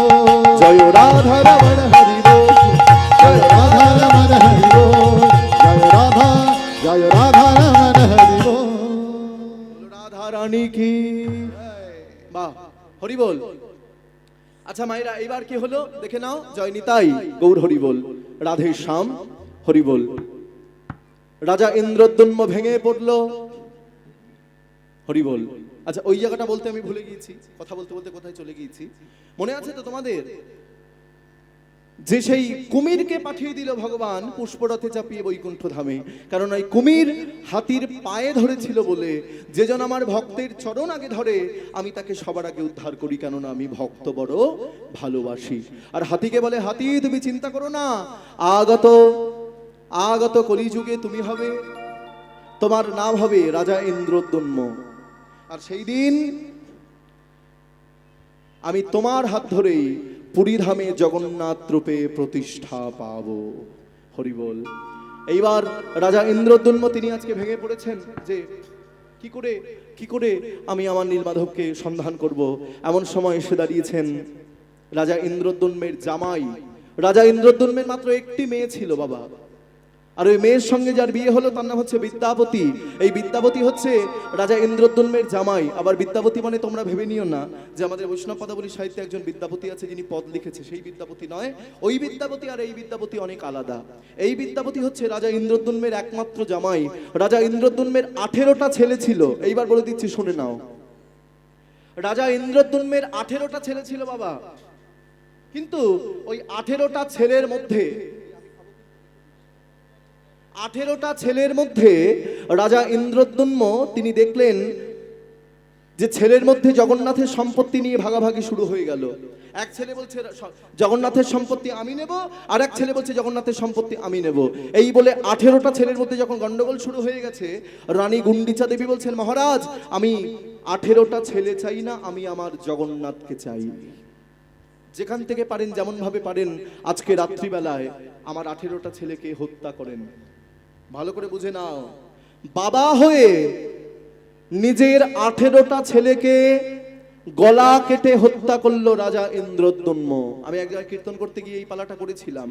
जय राधा रमण हरि बोल, जय राधा रमन हरि बोल, जय राधा रमन हरि बोल। রাধা রানী কি বাহ, হরি বল। আচ্ছা মায়েরা এইবার কি হলো দেখে নাও, জয় নিতাই গৌর হরি বল, রাধে শ্যাম হরি বল। রাজা ইন্দ্রদ্যুম্ন ভেঙে পড়লো, হরি বল। আচ্ছা ওই জায়গাটা বলতে আমি ভুলে গিয়েছি, কথা বলতে বলতে কোথায় চলে গিয়েছি, মনে আছে তো তোমাদের? যে সেই কুমিরকে পাঠিয়ে দিল ভগবান পুষ্পরথে চাপিয়ে বৈকুণ্ঠ ধামে, কারণ ওই কুমির হাতির পায়ে ধরেছিল বলে, যেজন আমার ভক্তের চরণ আগে ধরে আমি তাকে সবার আগে উদ্ধার করি, কেননা আমি ভক্ত বড় ভালোবাসি। আর হাতিকে বলে, হাতি তুমি চিন্তা করো না, আগত কলিযুগে তুমি হবে, তোমার নাম হবে রাজা ইন্দ্রদ্যুম্ন, আর সেই দিন আমি তোমার হাত ধরেই পুরী ধামে জগন্নাথ রূপে প্রতিষ্ঠা পাবো। হরি বল। এইবার রাজা ইন্দ্রদ্যুম্ন তিনি আজকে ভেঙে পড়েছেন যে কি করে আমি আমার নীলমাধবকে সন্ধান করব। এমন সময় এসে দাঁড়িয়েছেন রাজা ইন্দ্রদ্যুম্নের জামাই। রাজা ইন্দ্রদ্যুম্নের মাত্র একটি মেয়ে ছিল বাবা, আর ওই মেয়ের সঙ্গে যার বিয়ে হলো তার নাম হচ্ছে বিদ্যাপতি। এই বিদ্যাপতি হচ্ছে রাজা ইন্দ্রদ্যুম্নের জামাই। আবার বিদ্যাপতি মানে তোমরা ভেবে নিও না যে আমাদের বৈষ্ণব পদাবলী সাহিত্যে একজন বিদ্যাপতি আছে যিনি পদ লিখেছে, সেই বিদ্যাপতি নয়। ওই বিদ্যাপতি আর এই বিদ্যাপতি অনেক আলাদা। এই বিদ্যাপতি হচ্ছে রাজা ইন্দ্রদ্যুম্নের একমাত্র জামাই। রাজা ইন্দ্রদ্যুম্নের 18টা ছেলে ছিল। এইবার বলে দিচ্ছি শুনে নাও, রাজা ইন্দ্রদ্যুম্নের 18টা ছেলে ছিল বাবা, কিন্তু ওই 18টা ছেলের মধ্যে 18টা ছেলের মধ্যে রাজা ইন্দ্রদ্যুম্ন তিনি দেখলেন যে ছেলের মধ্যে জগন্নাথের সম্পত্তি নিয়ে ভাগাভাগি শুরু হয়ে গেল। এক ছেলে বলছে জগন্নাথের সম্পত্তি আমি নেব, আর এক ছেলে বলছে জগন্নাথের সম্পত্তি আমি নেব। এই বলে 18টা ছেলের মধ্যে যখন গন্ডগোল শুরু হয়ে গেছে, রানী গুন্ডিচা দেবী বলছেন, মহারাজ আমি 18টা ছেলে চাই না, আমি আমার জগন্নাথকে চাই। যেখান থেকে পারেন, যেমন ভাবে পারেন, আজকে রাত্রিবেলায় আমার 18টা ছেলেকে হত্যা করেন। ভালো করে বুঝে নাও, বাবা হয়ে নিজের 18টা ছেলেকে গলা কেটে হত্যা করলো রাজা ইন্দ্রদ্যম্ন। আমি এক জায়গায় কীর্তন করতে গিয়ে এই পালাটা করেছিলাম।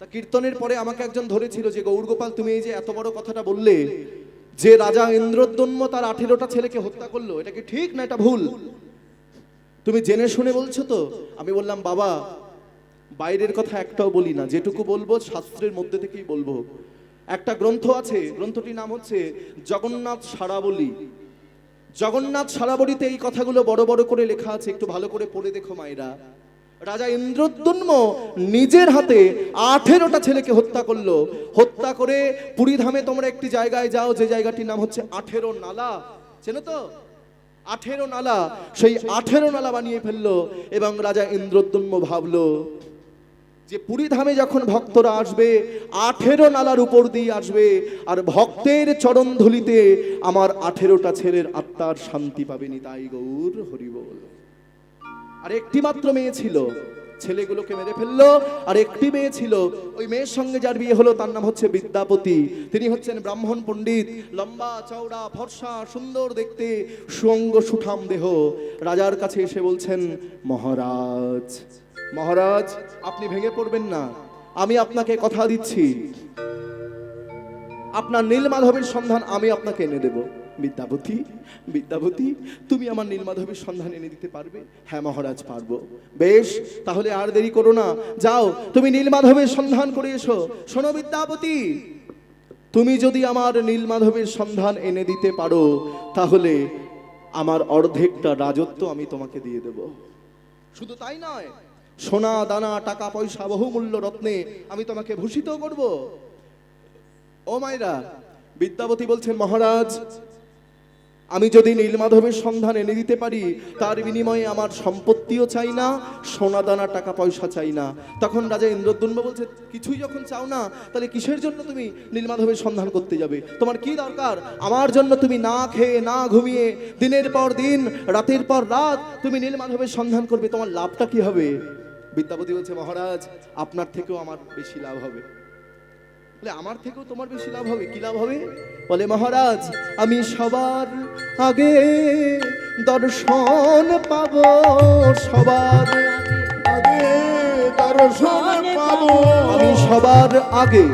তা কীর্তনের পরে আমাকে একজন ধরেছিল যে, গৌরগোপাল তুমি এই যে এত বড় কথাটা বললে যে রাজা ইন্দ্রদ্যম্ন তার 18টা ছেলেকে হত্যা করলো, এটা কি ঠিক না এটা ভুল? তুমি জেনে শুনে বলছো তো? আমি বললাম, বাবা বাইরের কথা একটাও বলি না, যেটুকু বলবো শাস্ত্রের মধ্যে থেকেই বলবো। একটা গ্রন্থ আছে, গ্রন্থটির নাম হচ্ছে জগন্নাথ সারাবলী। জগন্নাথ সারাবলীতে এই কথাগুলো বড় বড় করে লেখা আছে, একটু ভালো করে পড়ে দেখো মায়েরা। রাজা ইন্দ্রদ্যম্ন নিজের হাতে 18টা ছেলেকে হত্যা করলো। হত্যা করে পুরীধামে তোমরা একটি জায়গায় যাও, যে জায়গাটির নাম হচ্ছে 18 নালা। চেনো তো? 18 নালা, সেই 18 নালা বানিয়ে ফেললো। এবং রাজা ইন্দ্রদ্যম্ন ভাবলো যে পুরীধামে যখন ভক্তরা আসবে 18 নালার উপর দিয়ে আসবে, আর ভক্তের চরণ ধুলিতে আমার 18টা ছেলের আত্মার শান্তি পাবেনি। তাই গৌর হরিবল। আর একটি মাত্র মেয়ে ছিল, ছেলেগুলোকে মেরে ফেললো। আর একটি মেয়ে ছিল, ওই মেয়ের সঙ্গে যার বিয়ে হলো তার নাম হচ্ছে বিদ্যাপতি। তিনি হচ্ছেন ব্রাহ্মণ পণ্ডিত, লম্বা চওড়া ফর্সা সুন্দর দেখতে, সুঅঙ্গ সুঠাম দেহ। রাজার কাছে এসে বলছেন, মহারাজ মহারাজ আপনি ভেঙে পড়বেন না, আমি আপনাকে কথা দিচ্ছি আপনার নীলমাধবের সন্ধান আমি আপনাকে এনে দেব। বিদ্যাপতি বিদ্যাপতি তুমি আমার নীলমাধবের সন্ধান এনে দিতে পারবে? হ্যাঁ মহারাজ পারবো। বেশ, তাহলে আর দেরি করো না, যাও তুমি নীলমাধবের সন্ধান করে এসো। শোনো বিদ্যাপতি, তুমি যদি আমার নীলমাধবের সন্ধান এনে দিতে পারো, তাহলে আমার অর্ধেকটা রাজত্ব আমি তোমাকে দিয়ে দেব। শুধু তাই নয়, সোনা দানা টাকা পয়সা বহুমূল্য রত্নে আমি তোমাকে ভূষিত করব। ও মায়েরা, বিদ্যাপতি বলছেন, মহারাজ আমি যদি নীলমাধবের সন্ধান এনে দিতে পারি, তার বিনিময়ে আমার সম্পত্তিও চাই না, সোনা দানা টাকা পয়সা চাই না। তখন রাজা ইন্দ্রদ্যম্ন বলছে, কিছুই যখন চাও না, তাহলে কিসের জন্য তুমি নীলমাধবের সন্ধান করতে যাবে? তোমার কি দরকার? আমার জন্য তুমি না খেয়ে না ঘুমিয়ে দিনের পর দিন রাতের পর রাত তুমি নীলমাধবের সন্ধান করবে, তোমার লাভটা কি হবে? বিদ্যাপতি বলছে, মহারাজ আপনার থেকেও আমার বেশি লাভ হবে। আমার থেকেও তোমার বেশি লাভ হবে? কি লাভ হবে? বলে, মহারাজ আমি সবার আগে দর্শন পাবো, সবার আগে দর্শন পাবো, আমি সবার আগে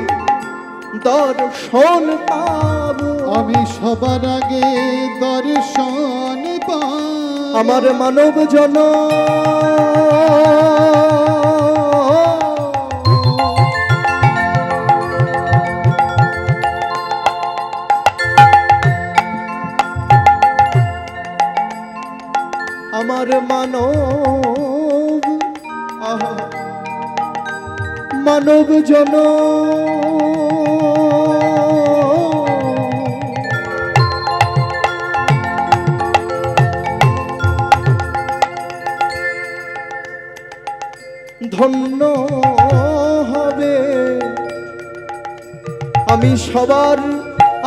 দর্শন পাবো, আমি সবার আগে দর্শন পাবো। আমার মানব জন আমার মানব জন ধন্য হবে, আমি সবার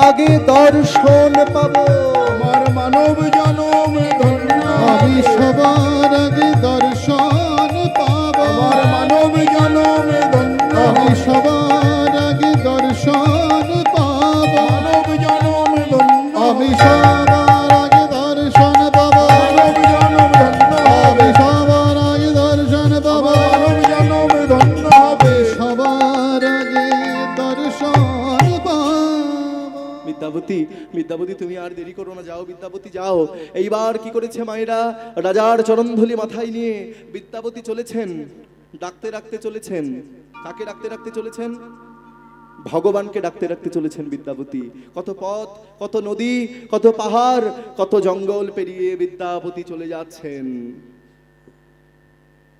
আগে দর্শন পাবো। আমার মানব জনম ধন্য, আমি সবার আগে দর্শন পাবো। আমার মানব জনম ধন্য, আমি সবার আগে দর্শন পাবো। মানব জনম ধন্য, আমি সবার আগে দর্শন পাবো। মানব জনম ধন্য, আমি সবার আগে দর্শন পাবো। মানব জনম ধন্য হবে, সবার আগে দর্শন পাবো। বিদ্যাপতি বিদ্যাপতি তুমি আর দেরি করো না, যাও বিদ্যাপতি যাও। এইবার কি করেছে মায়েরা, রাজার চরণধুলি মাথায় নিয়ে বিদ্যাপতি চলেছেন, ডাকতে ডাকতে চলেছেন। কাকে ডাকতে ডাকতে চলেছেন? ভগবানকে ডাকতে ডাকতে চলেছেন বিদ্যাপতি। কত পথ, কত নদী, কত পাহাড়, কত জঙ্গল পেরিয়ে বিদ্যাপতি চলে যাচ্ছেন।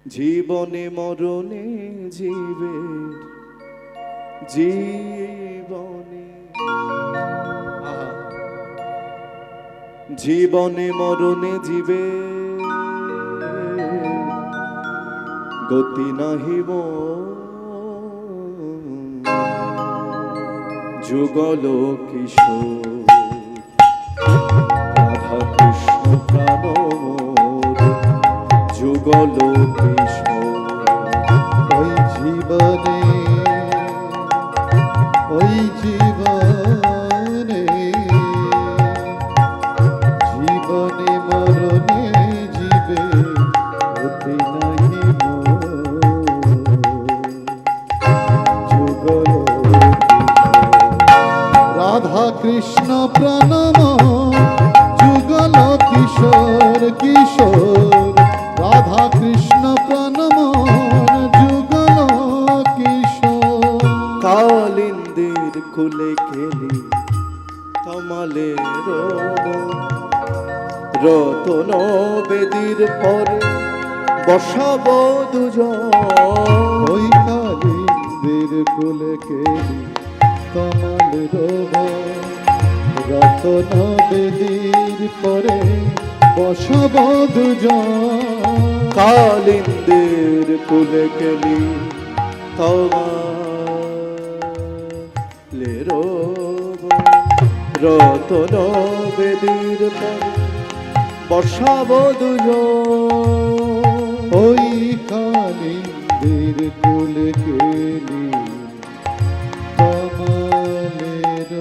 জীবনে মরণে জীবের জীবনে জীবনে মরণে জীবে গতি নাহিব যুগল কিশোর রাধা কৃষ্ণ প্রাণ মোর যুগল কিশোর ওই জীবনে ওই জীবনে জীবনে মরণে জীবে অতি নাহি যুগল রাধা কৃষ্ণ প্রণম যুগল কিশোর কিশোর রাধা কৃষ্ণ প্রণম যুগল কিশোর কালিন্দির কুলে খেলি কমলে রতন বেদির পরে বসাব দুজন ওই কালিন্দির কুলে কেলি কমল রোব রতন বেদির পরে বসব দুজন কালিন্দির কুলে খেলি কমলে রতন বেদির পরে বসাব দুজন ওই কালিন্দির কুলে কেলি কমলের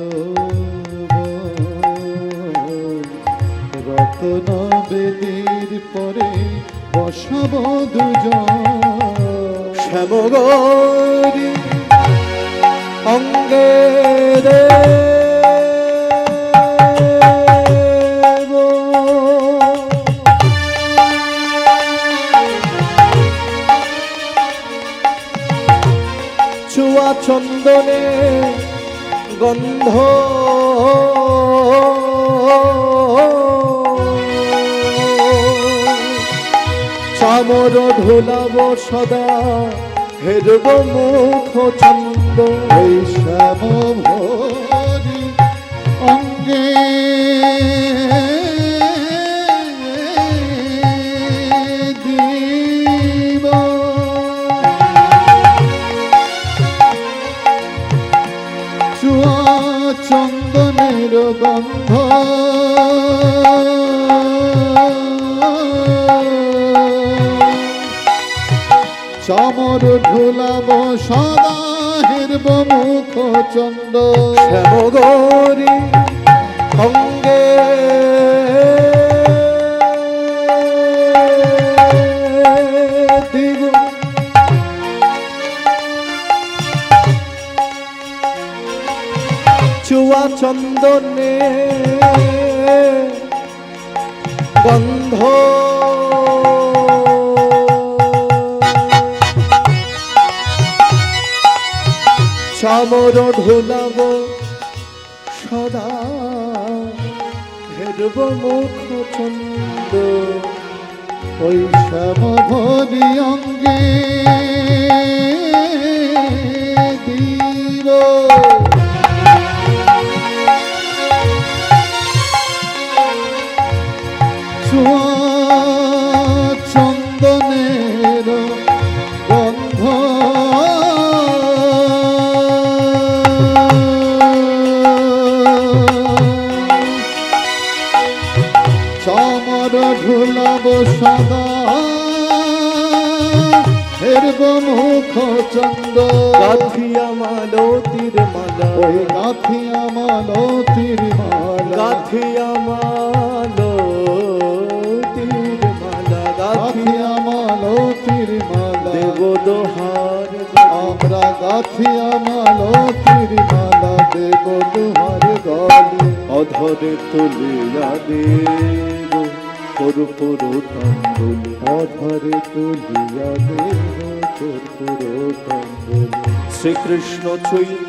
রতন বেদির পরে বসব দুজন শ্যামগৌরী অঙ্গে চুয়া চন্দনে গন্ধ চামর ধুলাব সদা হেরব মুখ চন্দ ওই শ্যাম ভরি অঙ্গে দিব চুয়া চন্দনের গন্ধ চামর ঢুলাব সদা হেরব মুখ চন্দ শ্যামগৌরী অঙ্গে দিব চুয়া চন্দনে গন্ধ চামর ঢোলাব সদা হেরব মুখ চন্দ ওই শ্যাম ভরি অঙ্গে দিব চুয়া চন্দনের গন্ধ চামর ঢুলাব সদা হেরব মুখ চন্দ গাথিয়া মালতীর মালা ওই গাথিয়া মালতীর মালা গাথিয়া মালতীর মালা গাথিয়া মালতীর মালা দেব দোহার আমরা গাথিয়া মালতীর মালা দেব দুহার গলে অধরে তুলিয়া দেব কর্পূর তাম্বুল অধরে তুলিয়া দেব কর্পূর তাম্বুল শ্রীকৃষ্ণ চৈতন্য